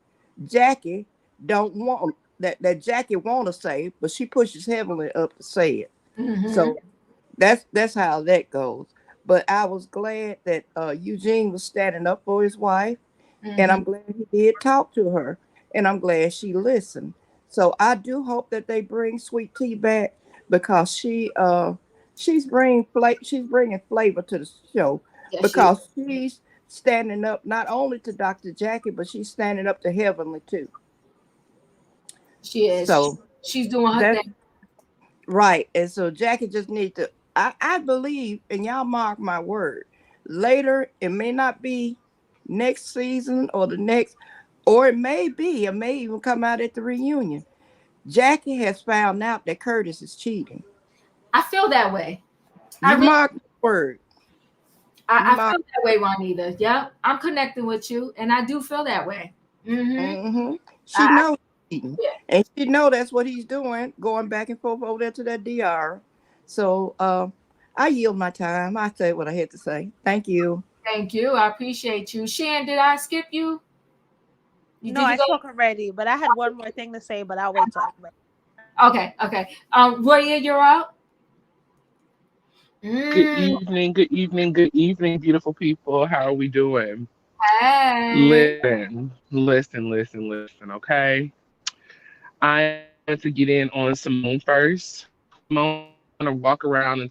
Jackie don't want, that Jackie want to say, but she pushes Heavenly up to say it. So that's how that goes. But I was glad that Eugene was standing up for his wife, and I'm glad he did talk to her, and I'm glad she listened. So I do hope that they bring Sweet Tea back, because she's bringing flavor to the show. Yes, because she's standing up not only to Dr. Jackie, but she's standing up to Heavenly too. She is. So she's doing her thing. Right. And so Jackie just needs to, I believe, and y'all mark my word, later, it may not be next season or the next, or it may even come out at the reunion. Jackie has found out that Curtis is cheating. I feel that way. You mark my word. I feel that way, Juanita. Yeah, I'm connecting with you, and I do feel that way. She knows. And she know that's what he's doing, going back and forth over there to that DR. So I yield my time. I say what I had to say. Thank you. Thank you. I appreciate you. Shan, did I skip you? No, I spoke already, but I had one more thing to say, but I'll wait till everybody. Okay. Roya, you're up. Good evening, beautiful people. How are we doing? Hey. Listen, okay? I want to get in on Simone first. Simone going to walk around and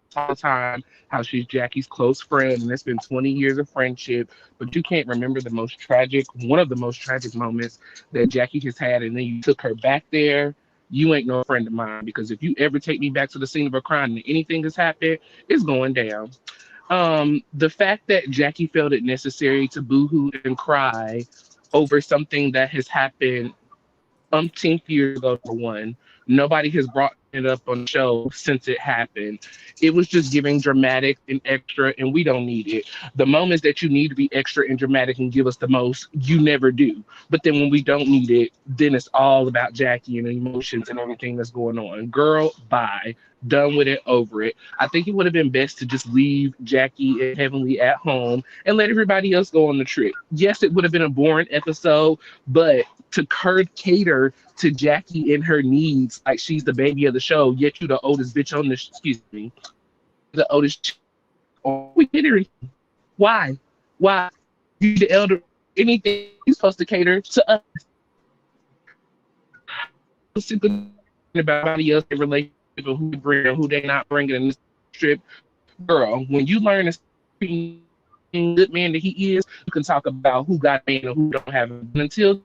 talk all the time how she's Jackie's close friend, and it's been 20 years of friendship, but you can't remember one of the most tragic moments that Jackie has had, and then you took her back there. You ain't no friend of mine, because if you ever take me back to the scene of a crime and anything has happened, it's going down. The fact that Jackie felt it necessary to boohoo and cry over something that has happened umpteenth years ago, for one, nobody has brought it up on the show since it happened. It was just giving dramatic and extra, and we don't need it. The moments that you need to be extra and dramatic and give us the most, you never do. But then when we don't need it, then it's all about Jackie and emotions and everything that's going on. Girl, bye. Done with it, over it. I think it would have been best to just leave Jackie and Heavenly at home and let everybody else go on the trip. Yes, it would have been a boring episode, but to cater to Jackie and her needs, like she's the baby of the show, yet you the oldest bitch on the excuse me, the oldest. We cater. Why? Why? You the elder. Anything you're supposed to cater to us. Simply about everybody else, their relationship, and who they bring and who they not bringing in this trip. Girl, when you learn to good man that he is, you can talk about who got a man and who don't have it. Until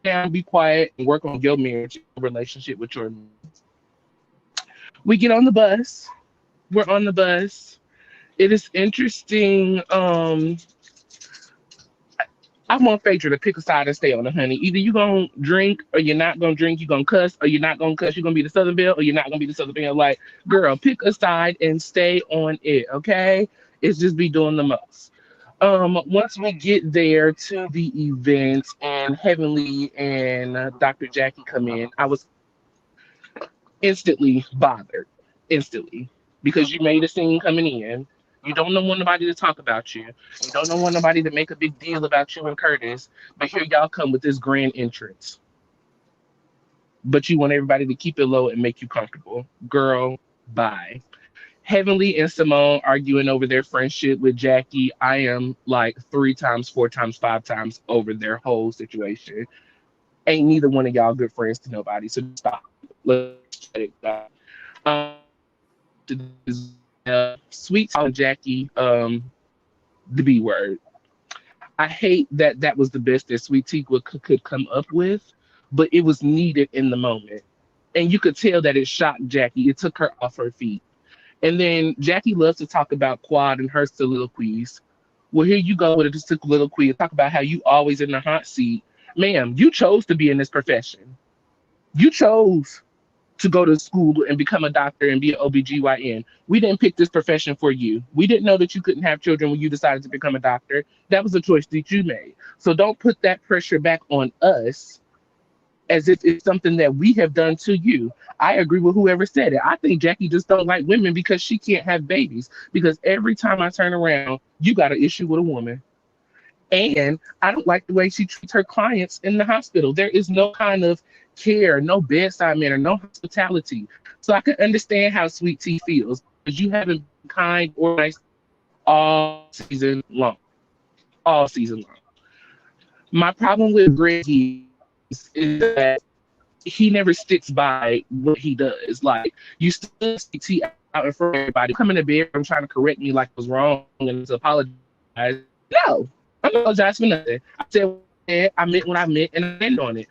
down, be quiet and work on your marriage, your relationship with your man. We get on the bus. We're on the bus. It is interesting. I want Phaedra to pick a side and stay on it, honey. Either you gonna drink or you're not gonna drink. You gonna cuss or you're not gonna cuss. You're gonna be the Southern Belle or you're not gonna be the Southern Belle. Like, girl, pick a side and stay on it, okay? It's just be doing the most. Once we get there to the event and Heavenly and Dr. Jackie come in, I was instantly bothered. Instantly. Because you made a scene coming in. You don't want nobody to talk about you. You don't want nobody to make a big deal about you and Curtis. But here y'all come with this grand entrance. But you want everybody to keep it low and make you comfortable. Girl, bye. Heavenly and Simone arguing over their friendship with Jackie. I am like 3 times, 4 times, 5 times over their whole situation. Ain't neither one of y'all good friends to nobody. So stop. Let's shut it down. Sweet on Jackie, the B word. I hate that that was the best that Sweet Tea could come up with, but it was needed in the moment. And you could tell that it shocked Jackie. It took her off her feet. And then Jackie loves to talk about Quad and her soliloquies. Well, here you go with a soliloquy and talk about how you always in the hot seat. Ma'am, you chose to be in this profession. You chose to go to school and become a doctor and be an OBGYN. We didn't pick this profession for you. We didn't know that you couldn't have children when you decided to become a doctor. That was a choice that you made. So don't put that pressure back on us as if it's something that we have done to you. I agree with whoever said it. I think Jackie just don't like women because she can't have babies. Because every time I turn around, you got an issue with a woman. And I don't like the way she treats her clients in the hospital. There is no kind of care, no bedside manner, no hospitality. So I can understand how Sweet Tea feels because you haven't been kind or nice all season long. All season long. My problem with Greg is that he never sticks by what he does. Like, you still see Tea out in front of everybody. Come in the bedroom trying to correct me like I was wrong and to apologize. No, I don't apologize for nothing. I said I meant what I meant and I end on it.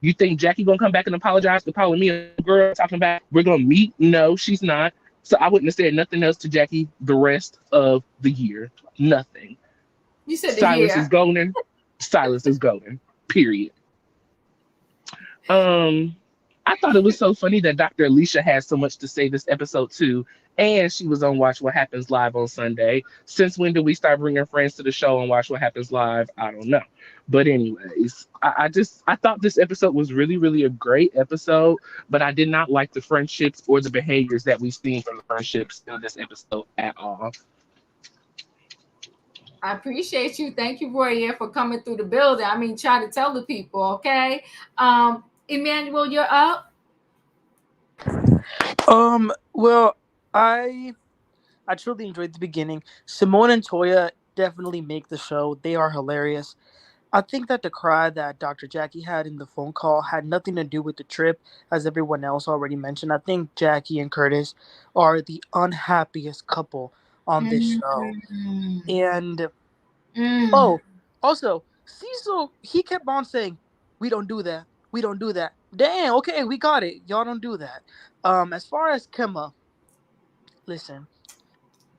You think Jackie gonna come back and apologize for calling me a girl talking about we're gonna meet? No, she's not. So I wouldn't have said nothing else to Jackie the rest of the year. Nothing. You said silence is golden. Silence is golden. Period. I thought it was so funny that Dr. Alicia had so much to say this episode too, and she was on Watch What Happens Live on Sunday. Since when did we start bringing friends to the show and Watch What Happens Live? I don't know. But anyways, I thought this episode was really, really a great episode, but I did not like the friendships or the behaviors that we've seen from the friendships in this episode at all. I appreciate you. Thank you, Roy, for coming through the building. I mean, try to tell the people, okay? Emmanuel, you're up. Well, I truly enjoyed the beginning. Simone and Toya definitely make the show. They are hilarious. I think that the cry that Dr. Jackie had in the phone call had nothing to do with the trip, as everyone else already mentioned. I think Jackie and Curtis are the unhappiest couple on this show. And, also, Cecil, he kept on saying, we don't do that. We don't do that. Damn, okay, we got it. Y'all don't do that. As far as Kemba, listen,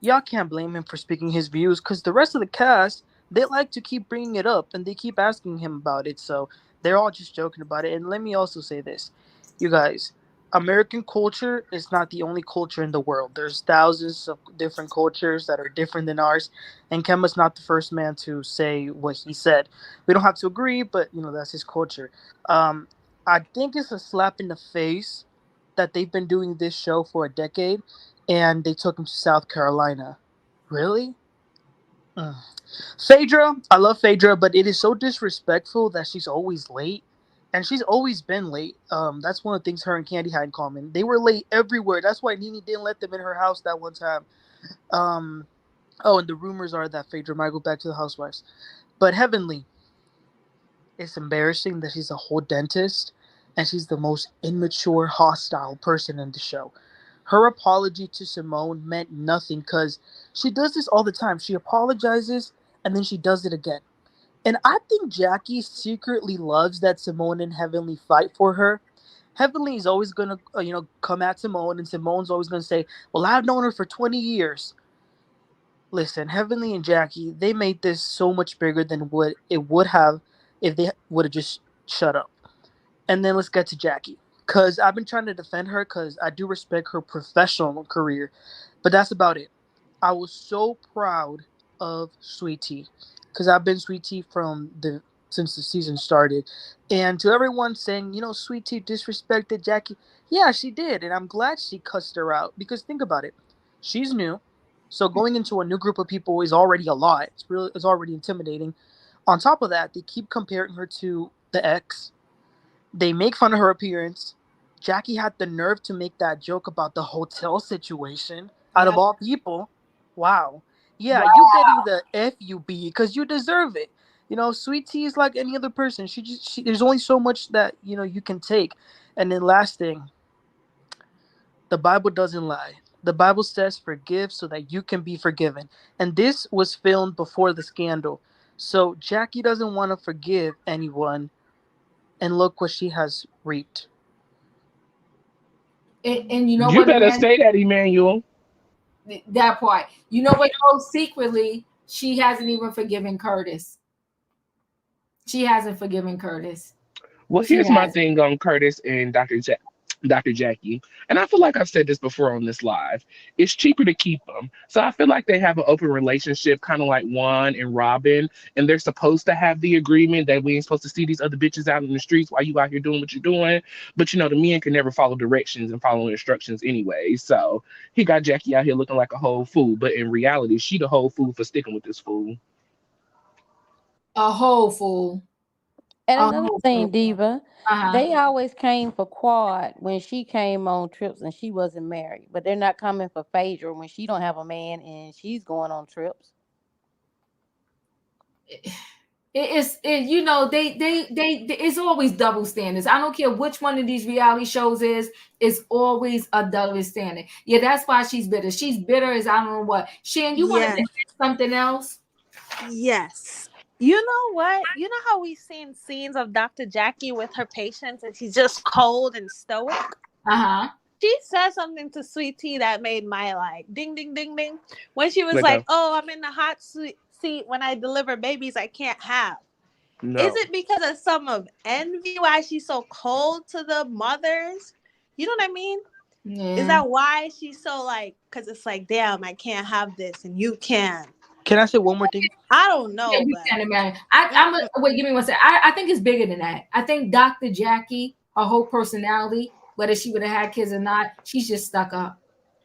y'all can't blame him for speaking his views because the rest of the cast, they like to keep bringing it up and they keep asking him about it. So they're all just joking about it. And let me also say this, you guys, American culture is not the only culture in the world. There's thousands of different cultures that are different than ours, and Kemba's not the first man to say what he said. We don't have to agree, but that's his culture. Um, I think it's a slap in the face that they've been doing this show for a decade, and they took him to South Carolina. Really? Mm. Phaedra, I love Phaedra, but it is so disrespectful that she's always late. And she's always been late. That's one of the things her and Candy had in common. They were late everywhere. That's why Nene didn't let them in her house that one time. Oh, and the rumors are that Phaedra might go back to the housewives. But Heavenly, it's embarrassing that she's a whole dentist and she's the most immature, hostile person in the show. Her apology to Simone meant nothing because she does this all the time. She apologizes and then she does it again. And I think Jackie secretly loves that Simone and Heavenly fight for her. Heavenly is always gonna, come at Simone, and Simone's always gonna say, "Well, I've known her for 20 years." Listen, Heavenly and Jackie, they made this so much bigger than what it would have if they would have just shut up. And then let's get to Jackie, because I've been trying to defend her because I do respect her professional career, but that's about it. I was so proud of Sweet Tea because I've been Sweet Tea since the season started. And to everyone saying, Sweet Tea disrespected Jackie, yeah, she did, and I'm glad she cussed her out because think about it, she's new, so going into a new group of people is already a lot. It's already intimidating. On top of that, they keep comparing her to the ex. They make fun of her appearance. Jackie had the nerve to make that joke about the hotel situation. Out of all people, wow. Yeah, you getting the FUB because you deserve it. Sweet Tea is like any other person. There's only so much that you can take. And then last thing, the Bible doesn't lie. The Bible says forgive so that you can be forgiven. And this was filmed before the scandal. So Jackie doesn't want to forgive anyone, and look what she has reaped. And you know You what, better say that, Emmanuel. that part. You know what? Oh, secretly, she hasn't even forgiven Curtis. She hasn't forgiven Curtis. Well, here's my thing on Curtis and Dr. Jackie. And I feel like I've said this before on this live. It's cheaper to keep them. So I feel like they have an open relationship, kind of like Juan and Robin. And they're supposed to have the agreement that we ain't supposed to see these other bitches out in the streets while you out here doing what you're doing. But the men can never follow directions and follow instructions anyway. So he got Jackie out here looking like a whole fool. But in reality, she the whole fool for sticking with this fool. A whole fool. And another thing, Diva, they always came for Quad when she came on trips and she wasn't married, but they're not coming for Phaedra when she don't have a man and she's going on trips. It's always double standards. I don't care which one of these reality shows is. It's always a double standard. Yeah, that's why she's bitter. She's bitter as I don't know what. Shan, you wanted to add something else? Yes. You know what? You know how we've seen scenes of Dr. Jackie with her patients and she's just cold and stoic? She said something to Sweet Tea that made my ding, ding, ding, ding. When she was oh, I'm in the hot seat when I deliver babies I can't have. No. Is it because of some of envy why she's so cold to the mothers? You know what I mean? Yeah. Is that why she's so because it's damn, I can't have this and you can. Can I say one more thing? I don't know. Yeah, we can't imagine. Wait, give me one second. I think it's bigger than that. I think Dr. Jackie, her whole personality, whether she would have had kids or not, she's just stuck up.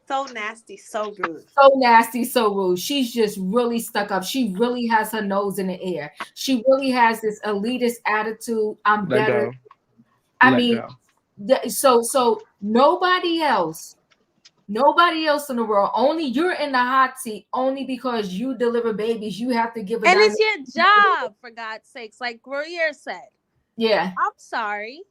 So nasty, so rude. So nasty, so rude. She's just really stuck up. She really has her nose in the air. She really has this elitist attitude. I'm better. So nobody else in the world, only you're in the hot seat only because you deliver babies. You have to give and it's your job, for God's sakes, like Greer said. Yeah. I'm sorry.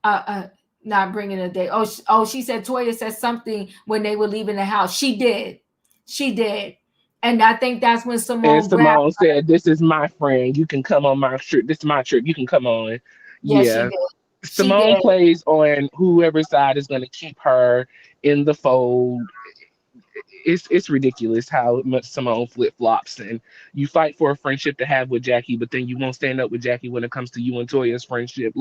Not bringing a day. Oh, she said Toya said something when they were leaving the house. She did. And I think that's when Simone said, "This is my friend. You can come on my trip. This is my trip. You can come on." Yeah. Simone plays on whoever's side is going to keep her in the fold. It's ridiculous how much Simone flip-flops, and you fight for a friendship to have with Jackie, but then you won't stand up with Jackie when it comes to you and Toya's friendship.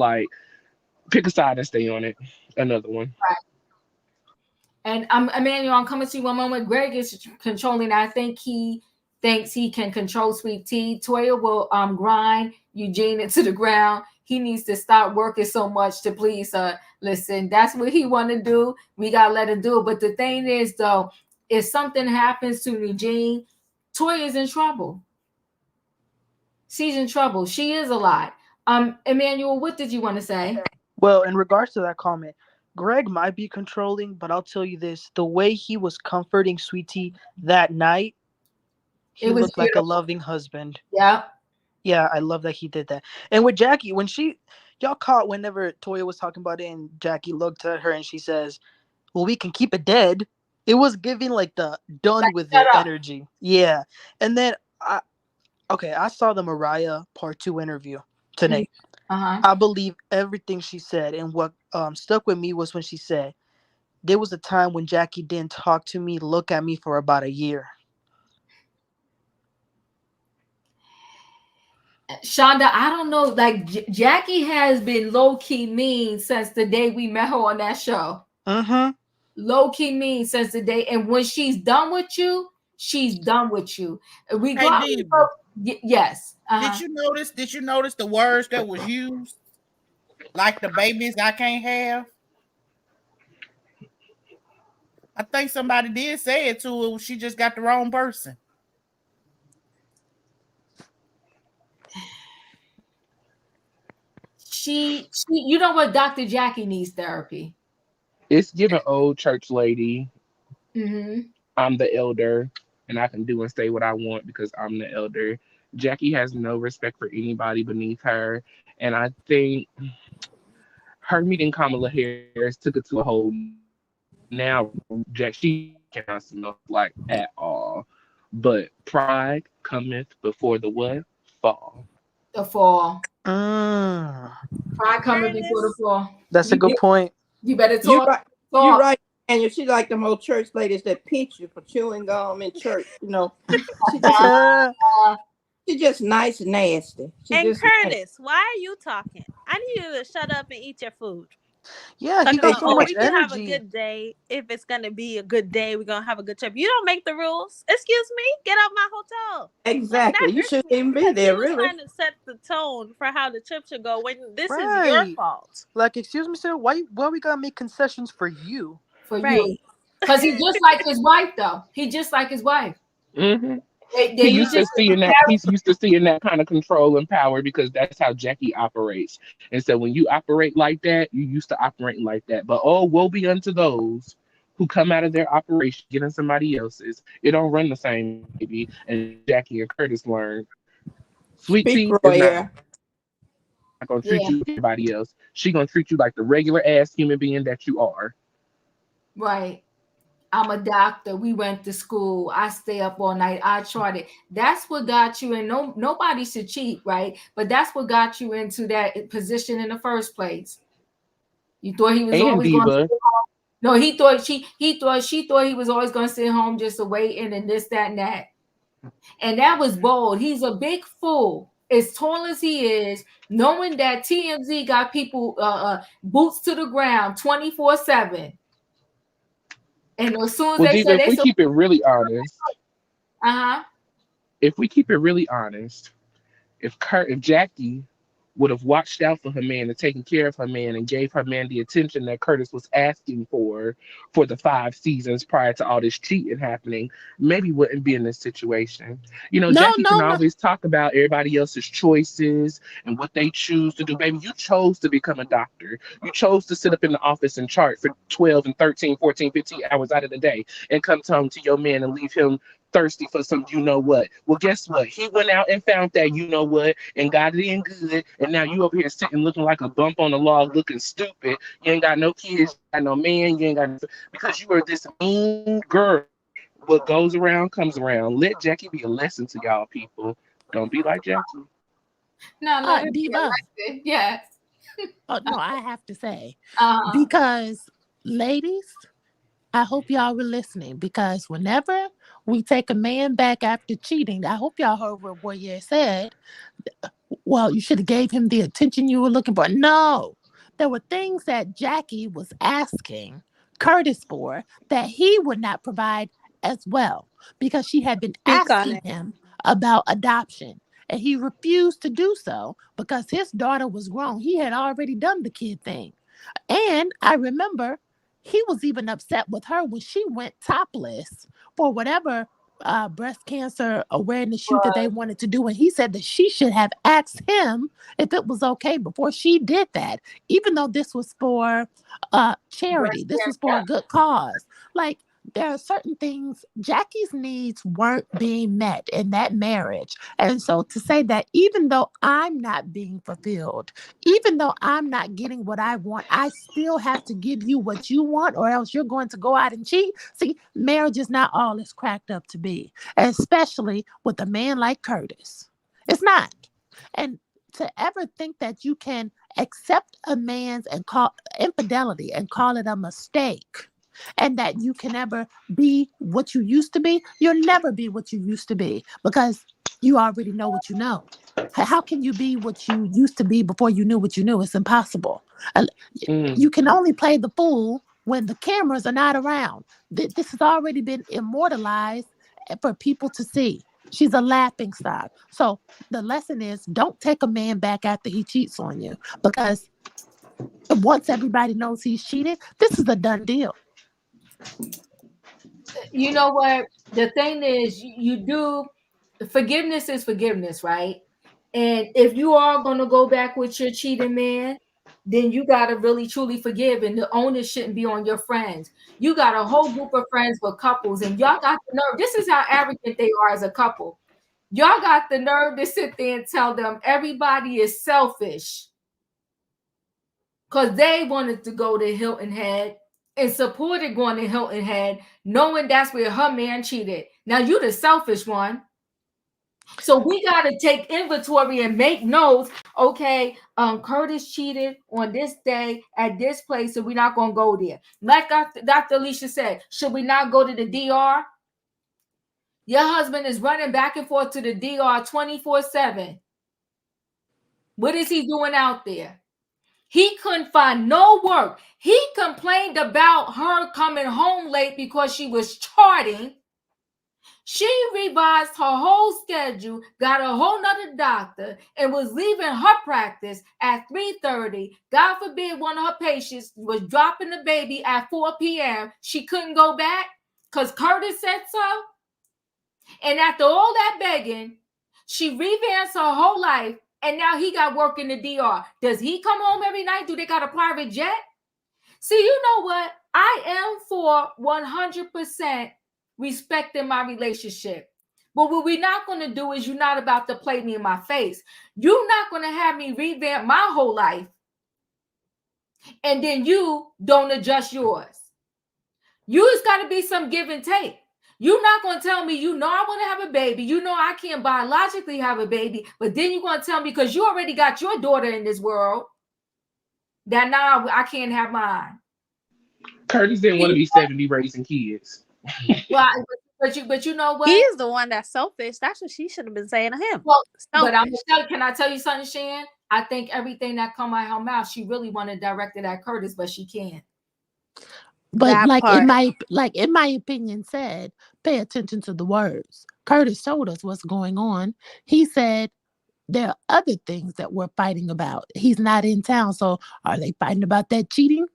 Pick a side and stay on it. Another one. Right. And Emmanuel, I'm coming to you one moment. Greg is controlling. I think he thinks he can control Sweet Tea. Toya will grind Eugene into the ground. He needs to stop working so much to please her. Listen, that's what he want to do. We gotta let him do it. But the thing is, though, if something happens to Eugene, Toya is in trouble. She's in trouble. She is a lot. Emmanuel, what did you want to say? Well, in regards to that comment, Greg might be controlling, but I'll tell you this: the way he was comforting Sweet Tea that night, he looked like a loving husband. Yeah. Yeah, I love that he did that. And with Jackie, when y'all caught whenever Toya was talking about it and Jackie looked at her and she says, well, we can keep it dead. It was giving like the done with it energy. Yeah. And then I saw the Mariah part 2 interview today. I believe everything she said. And what stuck with me was when she said, there was a time when Jackie didn't talk to me, look at me for about a year. Shonda, I don't know. Like Jackie has been low key mean since the day we met her on that show. Low key mean since the day, and when she's done with you, she's done with you. Yes. Did you notice the words that was used? Like the babies I can't have. I think somebody did say it to her. She just got the wrong person. She you know what, Dr. Jackie needs therapy. It's giving old church lady. Mm-hmm. I'm the elder and I can do and say what I want because I'm the elder. Jackie has no respect for anybody beneath her. And I think her meeting Kamala Harris took it to a whole now she cannot smell like at all. But pride cometh before the what? Fall. The fall. Pride cometh before the fall. That's a good point. You better talk. You're right. And you see like them old church ladies that pinch you for chewing gum in church, you know. She's just nice and nasty. And Curtis, why are you talking? I need you to shut up and eat your food. Yeah, he got so much we energy. can have a good day. If it's gonna be a good day, we're gonna have a good trip. You don't make the rules. Excuse me, get out my hotel. Exactly. You shouldn't even be there, really. Trying to set the tone for how the trip should go when this is your fault. Like, excuse me, sir, why we gotta make concessions for you? For you. Because he's just like his wife, though. He just like his wife. Mm-hmm. He's used to seeing that kind of control and power because that's how Jackie operates. And so when you operate like that, you used to operating like that. But woe be unto those who come out of their operation getting somebody else's. It don't run the same, baby. And Jackie and Curtis learned. Sweet Tea is not gonna treat you like everybody else. She gonna treat you like the regular ass human being that you are. Right. I'm a doctor. We went to school. I stay up all night. I charted. That's what got you in. Nobody should cheat, right? But that's what got you into that position in the first place. You thought he was always going to stay home. No, he thought she thought he was always going to sit home just waiting and this, that, and that. And that was bold. He's a big fool. As tall as he is, knowing that TMZ got people boots to the ground 24/7. And as soon as if we keep it really honest, if Jackie would have watched out for her man and taken care of her man and gave her man the attention that Curtis was asking for the 5 seasons prior to all this cheating happening, maybe wouldn't be in this situation. You know, Jackie can always talk about everybody else's choices and what they choose to do. Baby, you chose to become a doctor. You chose to sit up in the office and chart for 12 and 13, 14, 15 hours out of the day and come home to your man and leave him thirsty for some you know what. Well, guess what? He went out and found that you know what and got it in good. And now you over here sitting looking like a bump on the log, looking stupid. You ain't got no kids, you got no man, you ain't got because you are this mean girl. What goes around comes around. Let Jackie be a lesson to y'all people. Don't be like Jackie. No, Diva. Yes. Oh no, I have to say because ladies, I hope y'all were listening because whenever we take a man back after cheating, I hope y'all heard what Warrior said. Well, you should have gave him the attention you were looking for. No, there were things that Jackie was asking Curtis for that he would not provide as well, because she had been asking him about adoption. And he refused to do so because his daughter was grown. He had already done the kid thing. And I remember he was even upset with her when she went topless for whatever breast cancer awareness shoot that they wanted to do. And he said that she should have asked him if it was okay before she did that, even though this was for charity. This was for a good cause. Like, there are certain things, Jackie's needs weren't being met in that marriage. And so to say that even though I'm not being fulfilled, even though I'm not getting what I want, I still have to give you what you want, or else you're going to go out and cheat. See, marriage is not all it's cracked up to be, especially with a man like Curtis. It's not. And to ever think that you can accept a man's and call infidelity and call it a mistake, and that you can never be what you used to be, you'll never be what you used to be, because you already know what you know. How can you be what you used to be before you knew what you knew? It's impossible. You can only play the fool when the cameras are not around. This has already been immortalized for people to see. She's a laughing stock. So the lesson is, don't take a man back after he cheats on you, because once everybody knows he's cheated, this is a done deal. You know what? The thing is, you do, forgiveness is forgiveness, right? And if you are going to go back with your cheating man, then you got to really truly forgive. And the onus shouldn't be on your friends. You got a whole group of friends with couples, and y'all got the nerve. This is how arrogant they are as a couple. Y'all got the nerve to sit there and tell them everybody is selfish because they wanted to go to Hilton Head and supported going to Hilton Head, knowing that's where her man cheated. Now you the selfish one. So we got to take inventory and make notes. Okay, Curtis cheated on this day at this place, so we're not going to go there. Like Dr. Alicia said, should we not go to the DR? Your husband is running back and forth to the DR 24/7. What is he doing out there? He couldn't find no work. He complained about her coming home late because she was charting. She revised her whole schedule, got a whole nother doctor, and was leaving her practice at 3:30. God forbid one of her patients was dropping the baby at 4 p.m. She couldn't go back because Curtis said so. And after all that begging, she revamped her whole life, and now he got work in the DR. Does he come home every night? Do they got a private jet? See, you know what? I am for 100% respecting my relationship. But what we're not going to do is, you're not about to play me in my face. You're not going to have me revamp my whole life, and then you don't adjust yours. It's got to be some give and take. You're not going to tell me, I want to have a baby. I can't biologically have a baby. But then you're going to tell me, because you already got your daughter in this world, that now I can't have mine. Curtis didn't want to be 70 raising kids. Well, but you know what? He's the one that's selfish. That's what she should have been saying to him. Well, but can I tell you something, Shan? I think everything that come out her mouth, she really wanted directed at Curtis, but she can't. But in my opinion said, pay attention to the words. Curtis told us what's going on. He said there are other things that we're fighting about. He's not in town. So are they fighting about that cheating?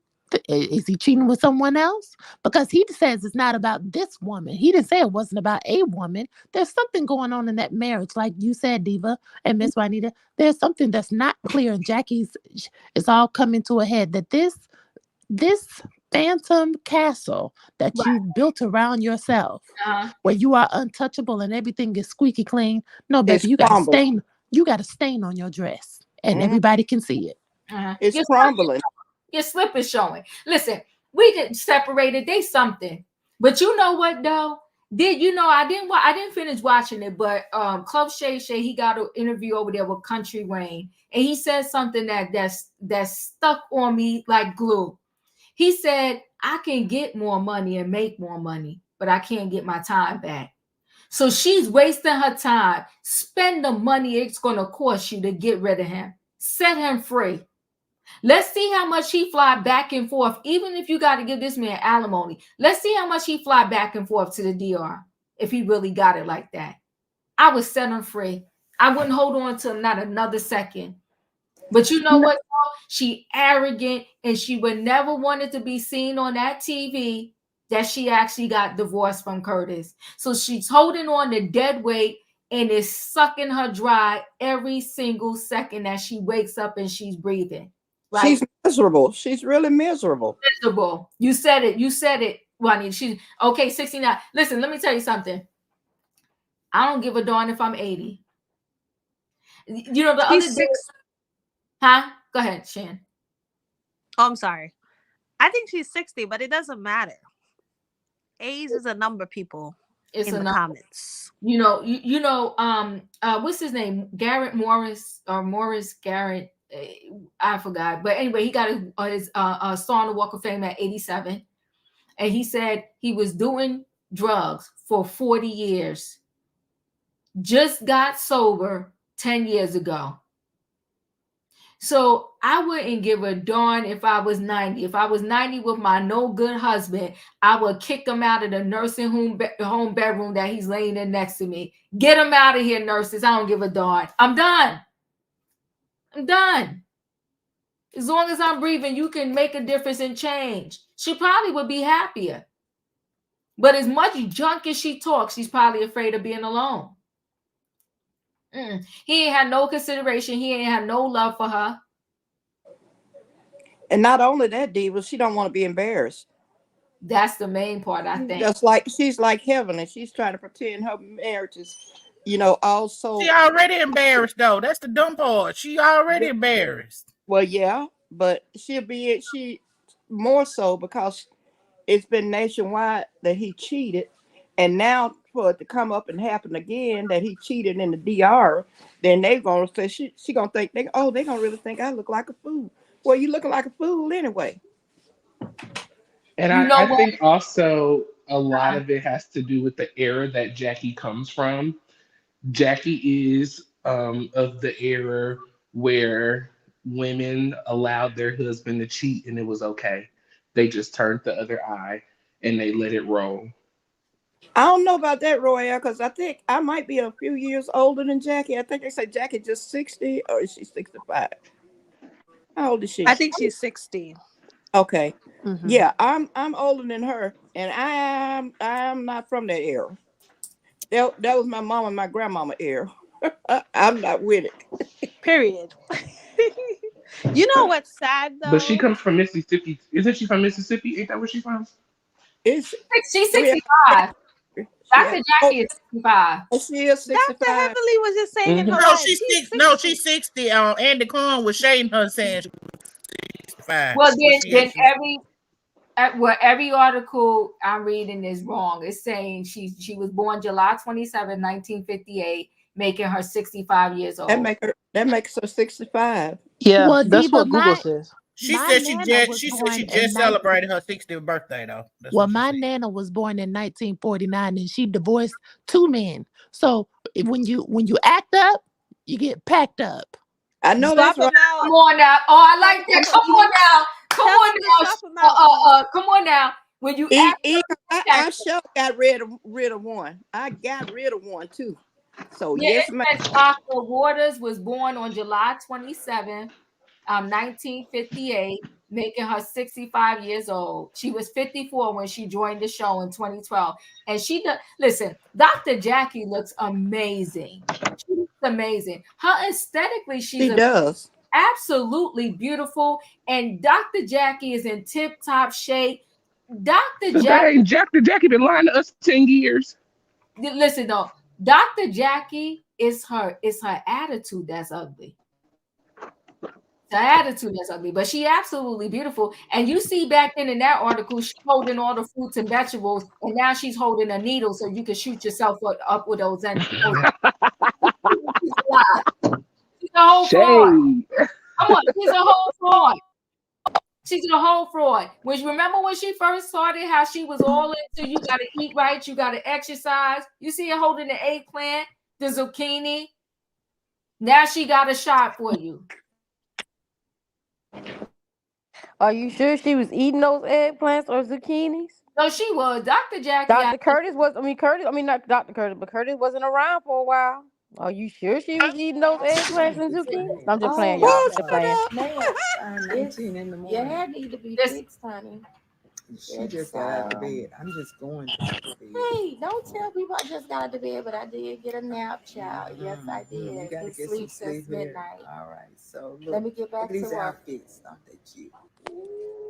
Is he cheating with someone else? Because he says it's not about this woman. He didn't say it wasn't about a woman. There's something going on in that marriage. Like you said, Diva and Miss Juanita, there's something that's not clear. And Jackie's, it's all coming to a head that this phantom castle that you built around yourself, where you are untouchable and everything is squeaky clean. No, baby, you got a stain on your dress, and everybody can see it. It's crumbling. Your slip is showing. Listen, we get separated. They something, but you know what though? I didn't finish watching it, but Club Shay, he got an interview over there with Country Wayne, and he said something that's stuck on me like glue. He said, I can get more money and make more money, but I can't get my time back. So she's wasting her time. Spend the money it's going to cost you to get rid of him. Set him free. Let's see how much he fly back and forth. Even if you got to give this man alimony, let's see how much he fly back and forth to the DR if he really got it like that. I would set him free. I wouldn't hold on to him not another second. But you know what? She arrogant, and she would never wanted to be seen on that TV that she actually got divorced from Curtis. So she's holding on to dead weight and is sucking her dry every single second that she wakes up and she's breathing. Right? She's miserable. She's really miserable. Miserable. You said it. You said it, Ronnie. She's okay. 69. Listen, let me tell you something. I don't give a darn if I'm 80. You know, the other day. Huh? Go ahead, Shan. Oh, I'm sorry. I think she's 60, but it doesn't matter. Age is a number, people. It's in the comments. You know, what's his name? Garrett Morris or Morris Garrett. I forgot. But anyway, he got his Star on the Walk of Fame at 87. And he said he was doing drugs for 40 years. Just got sober 10 years ago. So I wouldn't give a darn if I was 90. If I was 90 with my no good husband, I would kick him out of the nursing home bedroom that he's laying in next to me. Get him out of here, nurses. I don't give a darn. I'm done. I'm done. As long as I'm breathing, you can make a difference and change. She probably would be happier. But as much junk as she talks, she's probably afraid of being alone. He ain't had no consideration. He ain't had no love for her. And not only that, Diva, she don't want to be embarrassed. That's the main part, I think. Just like she's like Heavenly. She's trying to pretend her marriage is, you know, also. She already embarrassed, though. That's the dumb part. She already embarrassed. Well, yeah, but she more so because it's been nationwide that he cheated. And now for it to come up and happen again that he cheated in the DR, then they're gonna say she gonna think they're gonna really think I look like a fool. Well, you looking like a fool anyway. And I think also a lot of it has to do with the era that Jackie comes from. Jackie is of the era where women allowed their husband to cheat and it was okay. They just turned the other eye and they let it roll. I don't know about that, Royale, because I think I might be a few years older than Jackie. I think they say Jackie just 60, or is she 65? How old is she? I think she's 60. Okay. Mm-hmm. Yeah, I'm older than her, and I'm not from that era. That was my mom and my grandmama era. I'm not with it. Period. You know what's sad though? But she comes from Mississippi. Isn't she from Mississippi? Ain't that where she's from? She's 65. Dr. Jackie is 65. She is 65. Dr. Heavenly was just saying in her life. She's 60. Andy Cohen was shading her saying she's 65. Well, then every article I'm reading is wrong. It's saying she was born July 27, 1958, making her 65 years old. That makes her 65. Yeah, well, that's what Google says. She said she just celebrated her 60th birthday, though. My Nana was born in 1949, and she divorced 2 men. So when you act up, you get packed up. I know that's right. Come on now. Oh, I like that. Come on now. Come on now. When you I sure got rid of one. I got rid of one too. So yes, ma'am. Dr. Waters was born on July 27th. 1958, making her 65 years old. She was 54 when she joined the show in 2012. And listen, Dr. Jackie looks amazing. She looks amazing. Her aesthetically, she does. Absolutely beautiful. And Dr. Jackie is in tip-top shape. Dr. Jackie been lying to us 10 years. Listen though, Dr. Jackie is her attitude that's ugly. The attitude that's ugly, but she absolutely beautiful. And you see back then in that article, she's holding all the fruits and vegetables, and now she's holding a needle so you can shoot yourself up with those. She's a whole fraud. Come on, she's a whole fraud. She's a whole fraud. Remember when she first started, how she was all into you got to eat right, you got to exercise. You see her holding the eggplant, the zucchini. Now she got a shot for you. Are you sure she was eating those eggplants or zucchinis? No, she was. Dr. Jackie. Dr. Curtis was. Not Dr. Curtis, but Curtis wasn't around for a while. Are you sure she was eating those eggplants and zucchinis? I'm just playing, y'all. Just playing. 19 in the morning. Your hair need to be fixed, honey. She just got out of bed. I'm just going to bed. Hey, don't tell people I just got out of bed, but I did get a nap, child. Yes, I did. You got to get sleep some sleep since midnight. All right. So look, Let me get back look at to these work. outfits. Aren't they cute?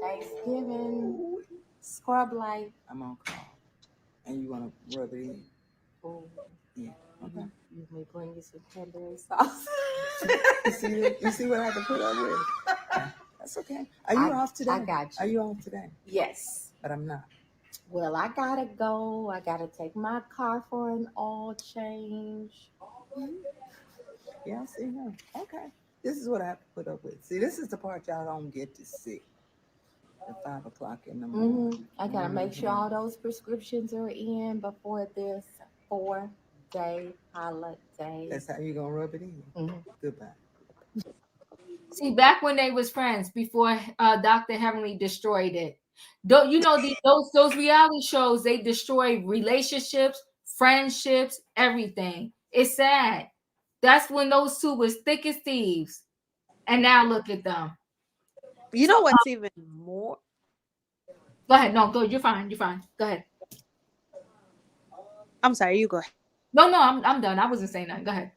Thanksgiving, scrub light. I'm on call. And you want to rub it in? Oh, yeah. Okay. You may bring you some cranberry sauce. You see what I have to put up with? That's okay. Are you off today? I got you. Are you off today? Yes. But I'm not. Well, I gotta go. I gotta take my car for an oil change. Yeah, I see her. Okay. This is what I have to put up with. See, this is the part y'all don't get to see. At 5 o'clock in the morning. I gotta make sure all those prescriptions are in before this 4-day holiday. That's how you gonna rub it in. Goodbye. See, back when they was friends, before Dr. Heavenly destroyed it. Don't you know those reality shows, they destroy relationships, friendships, everything. It's sad. That's when those two was thick as thieves. And now look at them. You know what's even more? Go ahead. No, go. You're fine. You're fine. Go ahead. I'm sorry. You go ahead. No, I'm done. I wasn't saying that. Go ahead.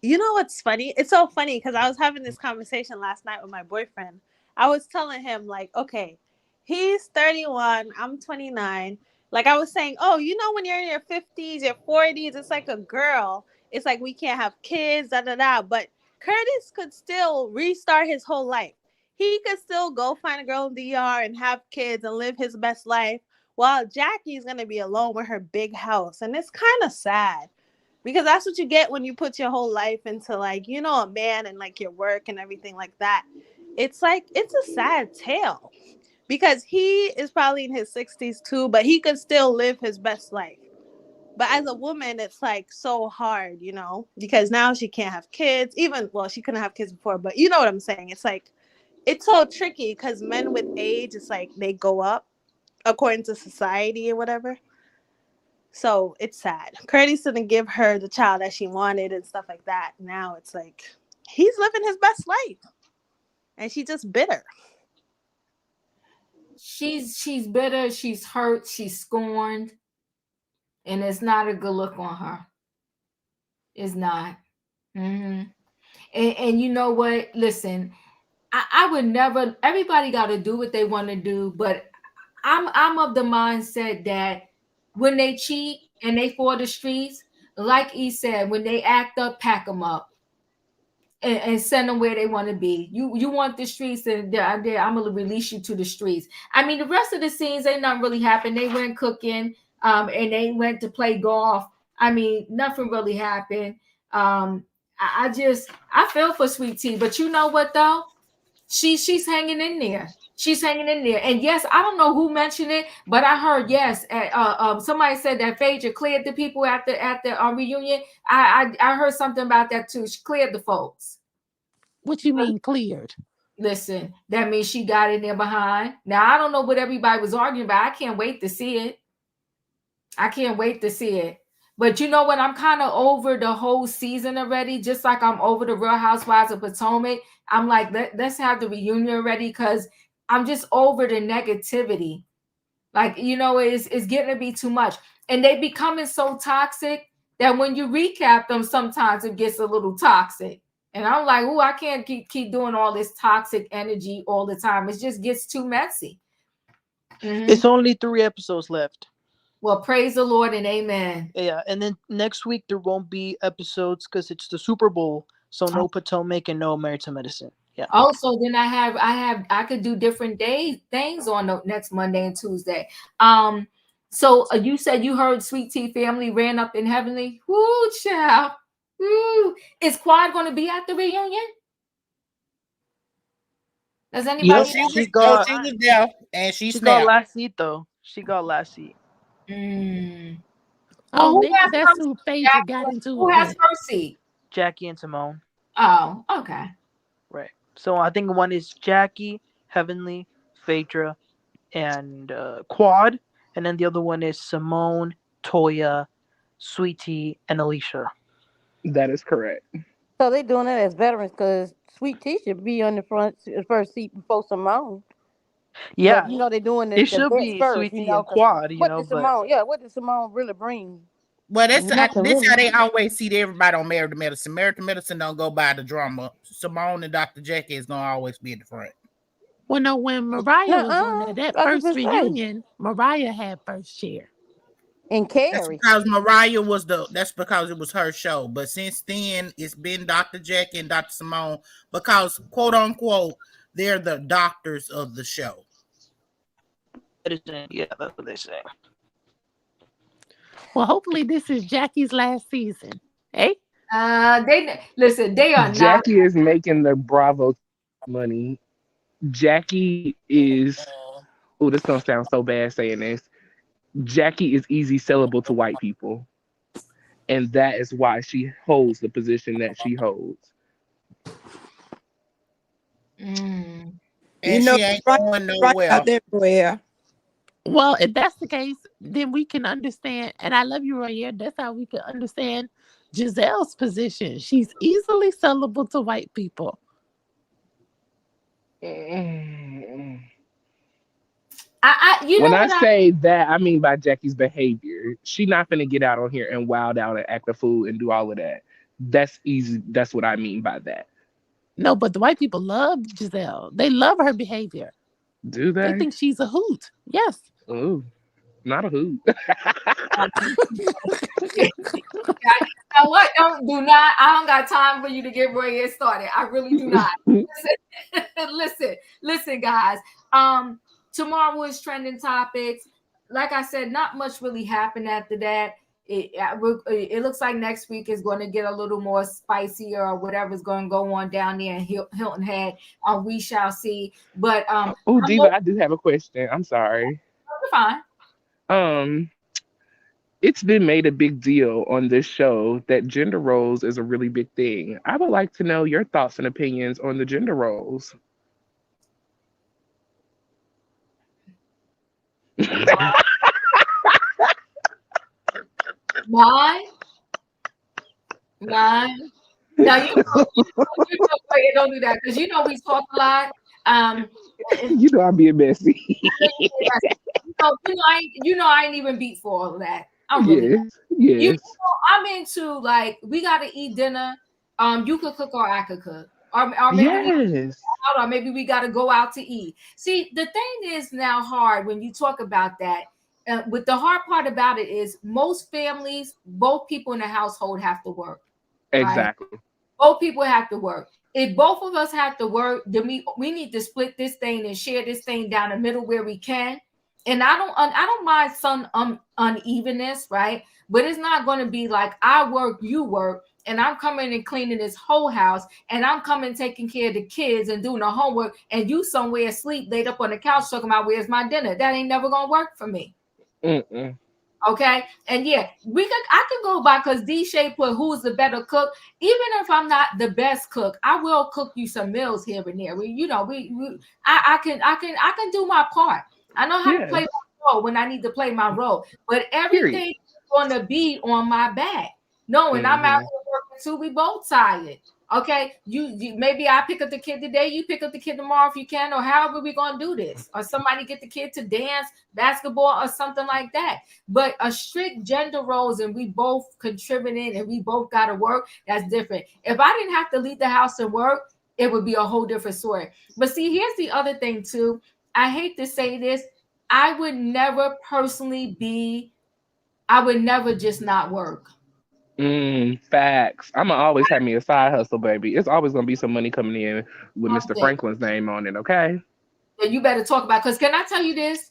You know what's funny? It's so funny because I was having this conversation last night with my boyfriend. I was telling him, like, okay, he's 31, I'm 29. Like I was saying, oh, you know, when you're in your 50s, your 40s, it's like a girl. It's like we can't have kids, da da da. But Curtis could still restart his whole life. He could still go find a girl in the ER and have kids and live his best life, while Jackie's gonna be alone with her big house. And it's kind of sad. Because that's what you get when you put your whole life into, like, you know, a man and like your work and everything like that. It's like, it's a sad tale because he is probably in his 60s too, but he could still live his best life. But as a woman, it's like so hard, you know, because now she can't have kids. Well, she couldn't have kids before, but you know what I'm saying? It's like, it's so tricky because men with age, it's like they go up according to society or whatever. So it's sad. Curtis didn't give her the child that she wanted and stuff like that. Now it's like he's living his best life, and she's just bitter. She's bitter. She's hurt. She's scorned, and it's not a good look on her. It's not. And you know what? Listen, I would never. Everybody got to do what they want to do, but I'm of the mindset that when they cheat and they for the streets, like he said, when they act up, pack them up and send them where they want to be. You want the streets, and I'm gonna release you to the streets. I mean, the rest of the scenes ain't nothing really happened. They went cooking, and they went to play golf. I mean, nothing really happened. I feel for Sweet Tea, but you know what though? She's hanging in there. She's hanging in there. And yes, I don't know who mentioned it, but I heard yes. Somebody said that Phaedra cleared the people at the reunion. I heard something about that too. She cleared the folks. What you mean cleared? Listen, that means she got in there behind. Now I don't know what everybody was arguing about. I can't wait to see it. I can't wait to see it. But you know what? I'm kind of over the whole season already, just like I'm over the Real Housewives of Potomac. I'm like, let's have the reunion already because I'm just over the negativity. Like, you know, it's getting to be too much. And they becoming so toxic that when you recap them, sometimes it gets a little toxic. And I'm like, I can't keep doing all this toxic energy all the time. It just gets too messy. It's only 3 episodes left. Well, praise the Lord and amen. Yeah, and then next week there won't be episodes because it's the Super Bowl, so no Potomac and no Married to Medicine. Yeah. Also, then I could do different things on the next Monday and Tuesday. So you said you heard Sweet Tea family ran up in Heavenly. Woo, child. Woo. Is Quad going to be at the reunion? Does anybody? Yes, she was there, and she got last seat though. She got last seat. Oh, maybe that's who Phaedra got into. Who has her seat? Jackie and Simone. Oh, okay. Right. So I think one is Jackie, Heavenly, Phaedra, and Quad, and then the other one is Simone, Toya, Sweet Tea, and Alicia. That is correct. So they doing it as veterans because Sweet Tea should be on the first seat before Simone. Yeah, But they're doing it the should vets be first. Sweet Tea and Quad, but What did Simone really bring? Well, this Nothing how they always see everybody on Marital Medicine. Marital Medicine don't go by the drama. Simone and Dr. Jackie is gonna always be at the front. Well, no, when Mariah was on that first reunion, Mariah had first chair. And Carrie. That's because Mariah was that's because it was her show. But since then, it's been Dr. Jackie and Dr. Simone because, quote unquote, they're the doctors of the show. Yeah, that's what they say. Well, hopefully this is Jackie's last season. Hey? They are Jackie is making the Bravo money. Jackie is, oh, this gonna sound so bad saying this. Jackie is easy sellable to white people. And that is why she holds the position that she holds. And she ain't going nowhere. Well, if that's the case, then we can understand, and I love you, Royer. That's how we can understand Giselle's position. She's easily sellable to white people. When I say that, I mean by Jackie's behavior. She's not gonna get out on here and wild out and act a fool and do all of that. That's easy. That's what I mean by that. No, but the white people love Giselle. They love her behavior. Do they? They think she's a hoot. Yes. Oh, not a hoot. Now what? I don't got time for you to get Royer started. I really do not. Listen, guys. Tomorrow is trending topics. Like I said, not much really happened after that. It looks like next week is going to get a little more spicier or whatever's going to go on down there in Hilton Head. We shall see. But Diva, I do have a question. I'm sorry. You're fine. It's been made a big deal on this show that gender roles is a really big thing. I would like to know your thoughts and opinions on the gender roles. Mine. Now you know, don't do that because we talk a lot. I'm being messy. I ain't even beat for all of that. I'm really yes. I'm into we gotta eat dinner. You could cook or I could cook. Or maybe or maybe we gotta go out to eat. See, the thing is now hard when you talk about that. But the hard part about it is most families, both people in the household have to work. Exactly. Right? Both people have to work. If both of us have to work, then we need to split this thing and share this thing down the middle where we can. And I don't mind some unevenness, right? But it's not going to be like I work, you work, and I'm coming and cleaning this whole house, and I'm coming taking care of the kids and doing the homework, and you somewhere asleep, laid up on the couch talking about where's my dinner. That ain't never gonna work for me. Mm-mm. Okay, and I could go by because D-Shay put who's the better cook. Even if I'm not the best cook, I will cook you some meals here and there. I can do my part. I know how to play my role when I need to play my role, but everything is going to be on my back. Knowing I'm out here working too, we both tired. Okay, you maybe I pick up the kid today, you pick up the kid tomorrow if you can, or however we're gonna do this, or somebody get the kid to dance, basketball, or something like that. But a strict gender roles and we both contributing and we both gotta work, that's different. If I didn't have to leave the house and work, it would be a whole different story. But see, here's the other thing too. I hate to say this, I would never just not work. Facts. I'ma always have me a side hustle, baby. It's always gonna be some money coming in with Mr. Franklin's name on it, okay? And you better talk about, because can I tell you this?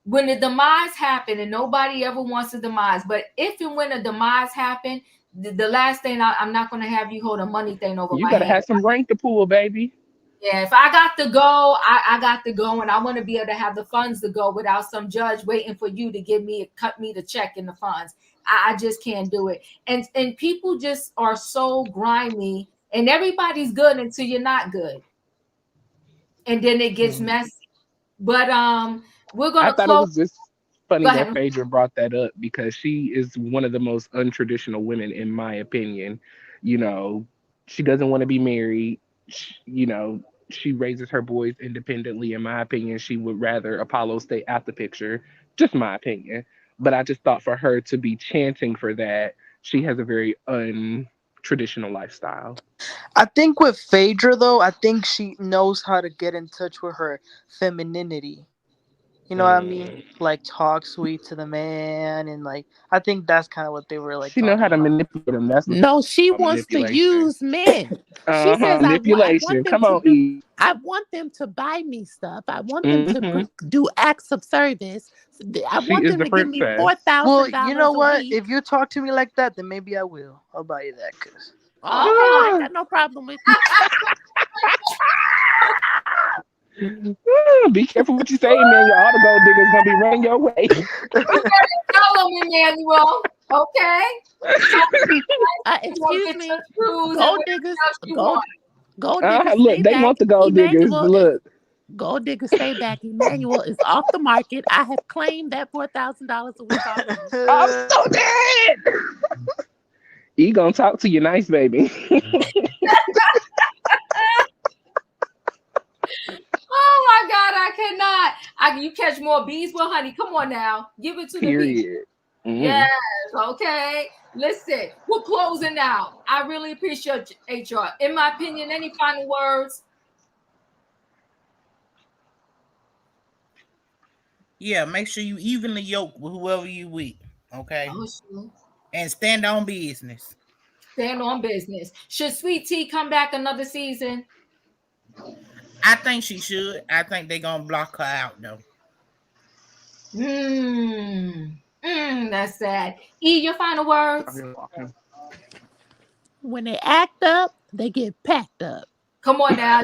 When the demise happened, and nobody ever wants a demise, but if and when a demise happened, the last thing I'm not gonna have you hold a money thing over my head. You gotta have some rank to pull, baby. Yeah, if I got to go, I got to go, and I want to be able to have the funds to go without some judge waiting for you to cut me the check in the funds. I just can't do it. And people just are so grimy, and everybody's good until you're not good. and then it gets messy. But we're gonna I thought close. it was just funny that Phaedra brought that up because she is one of the most untraditional women, in my opinion. You know, she doesn't want to be married. She raises her boys independently. In my opinion, she would rather Apollo stay out the picture. Just my opinion. But I just thought for her to be chanting for that, she has a very untraditional lifestyle. I think with Phaedra, though, I think she knows how to get in touch with her femininity. You know what I mean? Like talk sweet to the man, and like I think that's kind of what they were like. She know how to manipulate him. That's what No, she wants to use men. She says, I want them Come to on, do. E. I want them to buy me stuff. I want them to do acts of service. I want them to give me $4,000. Well, you know what? If you talk to me like that, then maybe I will. I'll buy you that. Cause okay, I ain't got no problem with it. Be careful what you say, man. Your auto gold digger's gonna be running your way. Tell them, Emmanuel. Okay. Excuse me. Gold diggers. Gold diggers. Look, they want the gold diggers. Look. Gold diggers, stay back. Emmanuel is off the market. I have claimed that $4,000 a week already. I'm so dead. You gonna talk to you nice, baby. Oh my God, I cannot. You catch more bees with honey. Come on now. Give it to the bees. Yes, okay. Listen, we're closing out. I really appreciate HR. In my opinion, any final words? Yeah, make sure you evenly yoke with whoever you with. Okay. Oh, sure. And stand on business. Stand on business. Should Sweet Tea come back another season? I think she should. I think they're gonna block her out though. That's sad. E, your final words? When they act up, they get packed up. Come on now.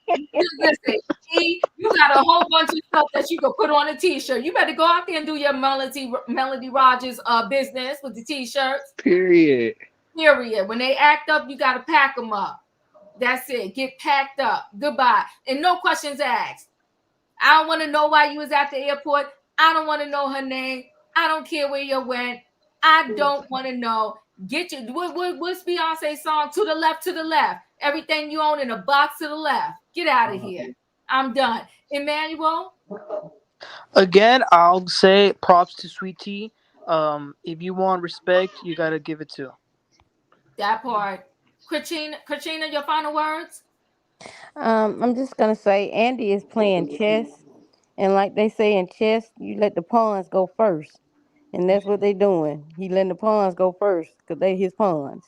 Listen, E, you got a whole bunch of stuff that you can put on a t-shirt. You better go out there and do your Melody Rogers business with the t-shirts. Period. When they act up, you got to pack them up. That's it. Get packed up. Goodbye. And no questions asked. I don't want to know why you was at the airport. I don't want to know her name. I don't care where you went. I don't want to know. Get your what's Beyonce's song? To the left, to the left. Everything you own in a box to the left. Get out of here. I'm done. Emmanuel? Again, I'll say props to Sweet Tea. If you want respect, you gotta give it to. That part. Katrina, your final words? I'm just gonna say Andy is playing chess, and like they say in chess, you let the pawns go first, and that's what they're doing. He letting the pawns go first because they his pawns,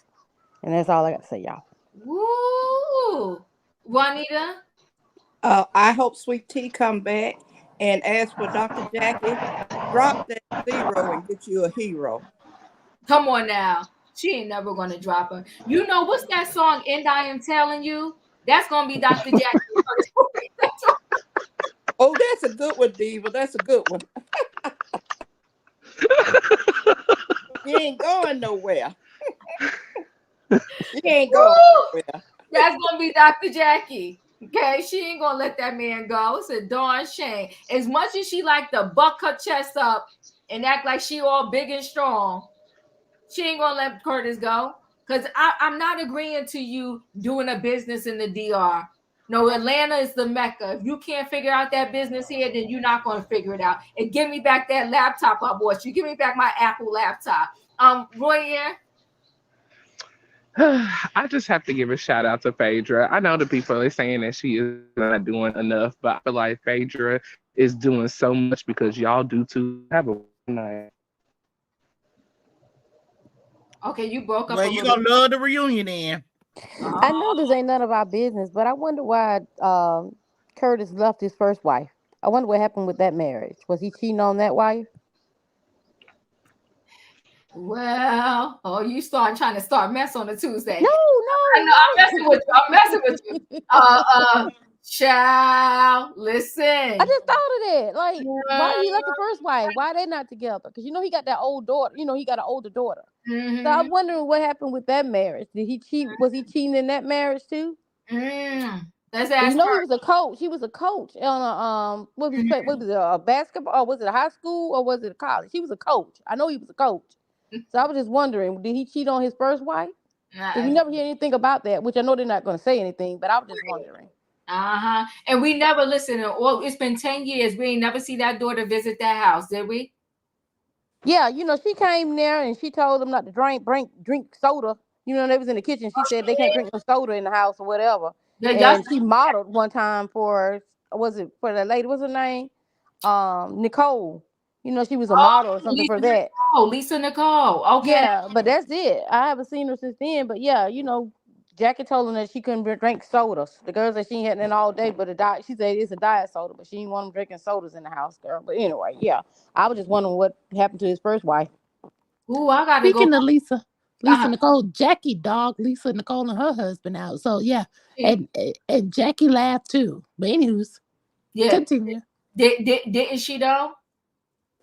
and that's all I got to say, y'all. Woo, Juanita. I hope Sweet Tea come back, and as for Dr. Jackie, drop that 0 and get you a hero. Come on now. She ain't never gonna drop her. You know what's that song? And I Am Telling You. That's gonna be Dr. Jackie. Oh, that's a good one, Diva. That's a good one. You ain't going nowhere. You ain't going nowhere. That's gonna be Dr. Jackie. Okay, she ain't gonna let that man go. It's a darn shame. As much as she like to buck her chest up and act like she all big and strong, she ain't gonna let Curtis go. Because I'm not agreeing to you doing a business in the DR. No, Atlanta is the Mecca. If you can't figure out that business here, then you're not gonna figure it out. And give me back that laptop I bought you. Give me back my Apple laptop. Roy, I just have to give a shout out to Phaedra. I know the people are saying that she is not doing enough, but I feel like Phaedra is doing so much because y'all do too. Have a night. Okay, you broke up. Well, you're gonna love the reunion then. I know this ain't none of our business, but I wonder why Curtis left his first wife. I wonder what happened with that marriage. Was he cheating on that wife? Well, you trying to start mess on a Tuesday. No. I know, I'm messing with you. Child, listen. I just thought of that. Like, why he left the first wife? Why they not together? Because he got that old daughter. He got an older daughter. So I'm wondering what happened with that marriage. Did he cheat? Was he cheating in that marriage too? Let's ask You know, her. he was a coach. He was a coach on a what was it, a basketball, or was it a high school, or was it a college? He was a coach. I know he was a coach. So I was just wondering, did he cheat on his first wife? Because we never hear anything about that, which I know they're not going to say anything, but I was just wondering. And we never listened. Well, it's been 10 years. We ain't never see that daughter visit that house, did we? Yeah, you know, she came there and she told them not to drink soda. You know, they was in the kitchen. She said they can't drink no soda in the house or whatever. And she modeled one time for, was it for the lady? What's her name? Nicole. You know, she was a model or something for that. Lisa Nicole. Okay. Yeah, but that's it. I haven't seen her since then. But yeah, you know, Jackie told them that she couldn't drink sodas. The girls that she hadn't in all day, but she said it's a diet soda, but she didn't want them drinking sodas in the house, girl. But anyway, yeah, I was just wondering what happened to his first wife. Ooh, I gotta Speaking go. of Lisa Nicole, Jackie dogged Lisa Nicole and her husband out. So yeah, and Jackie laughed too. But anywho's, continue. Didn't she though?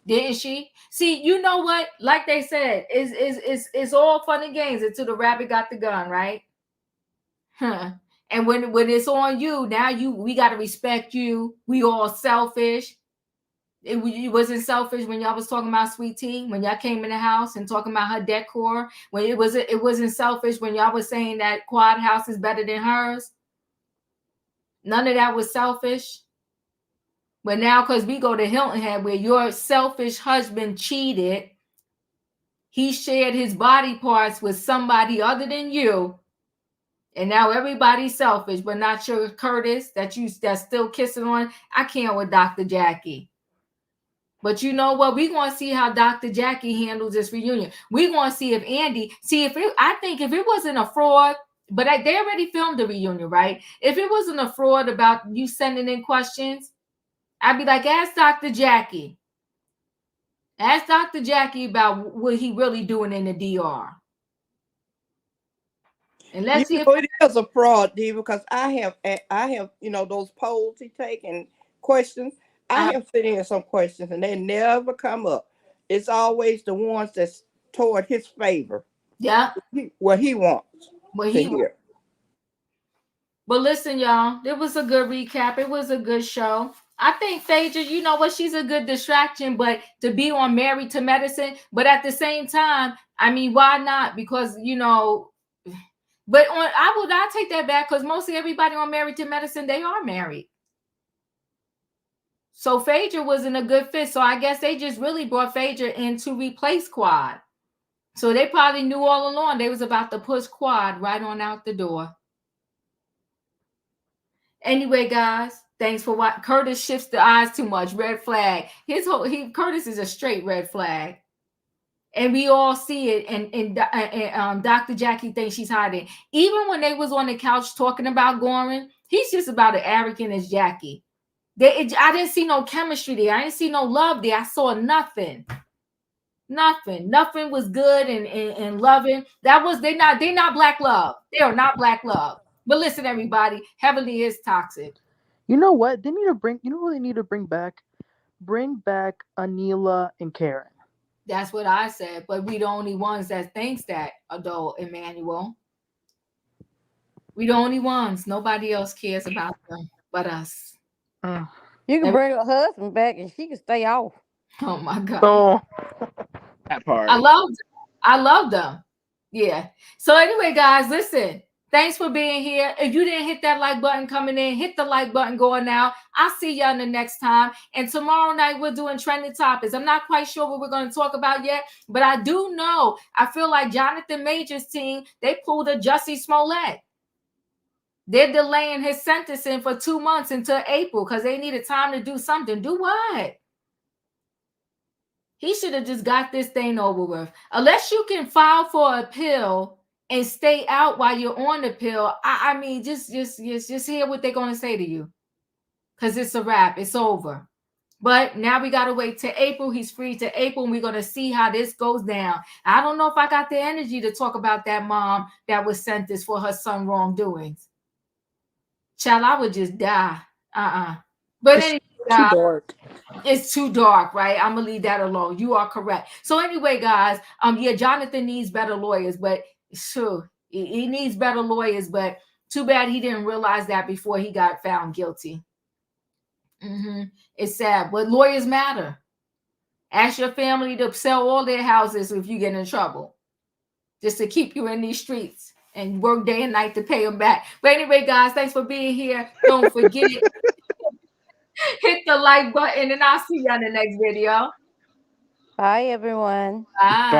Didn't she? See, you know what? Like they said, it's all fun and games until the rabbit got the gun, right? Huh. And when it's on you, now we gotta respect you. We all selfish. It wasn't selfish when y'all was talking about Sweet Tea, when y'all came in the house and talking about her decor. When it wasn't selfish when y'all was saying that Quad house is better than hers. None of that was selfish. But now, because we go to Hilton Head, where your selfish husband cheated, he shared his body parts with somebody other than you, and now everybody's selfish, but not your Curtis that's still kissing on. I can't with Dr. Jackie. But you know what? We're going to see how Dr. Jackie handles this reunion. We're going to see if Andy, I think if it wasn't a fraud, but they already filmed the reunion, right? If it wasn't a fraud about you sending in questions, I'd be like, ask Dr. Jackie. Ask Dr. Jackie about what he really doing in the DR. And let's see if it is a fraud, D, because I have, you know, those polls he take and questions. I have sent in some questions and they never come up. It's always the ones that's toward his favor. Yeah. What he wants to hear. But listen, y'all, it was a good recap. It was a good show. I think Phaedra, you know what? She's a good distraction, but to be on Married to Medicine, but at the same time, I mean, why not? Because, you know, but I take that back because mostly everybody on Married to Medicine, they are married. So Phaedra wasn't a good fit. So I guess they just really brought Phaedra in to replace Quad. So they probably knew all along they was about to push Quad right on out the door. Anyway, guys, thanks for watching. Curtis shifts the eyes too much. Red flag. Curtis is a straight red flag. And we all see it. And Dr. Jackie thinks she's hiding. Even when they was on the couch talking about Goran, he's just about as arrogant as Jackie. I didn't see no chemistry there. I didn't see no love there. I saw nothing. Nothing was good and loving. They're not black love. They are not black love. But listen, everybody, Heavenly is toxic. You know what? They need to bring. You know what they need to bring back? Bring back Anila and Karen. That's what I said. But we the only ones that thinks that, adult Emmanuel. We the only ones. Nobody else cares about them but us. You can bring her husband back and she can stay off. Oh my God. Oh, that part. I love them. Yeah. So anyway, guys, listen. Thanks for being here. If you didn't hit that like button coming in, hit the like button going out. I'll see y'all in the next time. And tomorrow night, we're doing trending topics. I'm not quite sure what we're going to talk about yet, but I do know, I feel like Jonathan Major's team, they pulled a Jussie Smollett. They're delaying his sentencing for 2 months until April because they needed time to do something. Do what? He should have just got this thing over with. Unless you can file for a pill and stay out while you're on the pill, I mean, just hear what they're going to say to you. Because it's a wrap. It's over. But now we got to wait till April. He's free to April, and we're going to see how this goes down. I don't know if I got the energy to talk about that mom that was sentenced for her son wrongdoings. Child, I would just die. But anyway, too dark. It's too dark, right? I'm gonna leave that alone. You are correct. So anyway, guys, yeah, Jonathan needs better lawyers, but sure, he needs better lawyers. But Too bad he didn't realize that before he got found guilty. It's sad, but lawyers matter. Ask your family to sell all their houses if you get in trouble, just to keep you in these streets and work day and night to pay them back. But anyway, guys, thanks for being here. Don't forget, hit the like button, and I'll see you on the next video. Bye, everyone. Bye.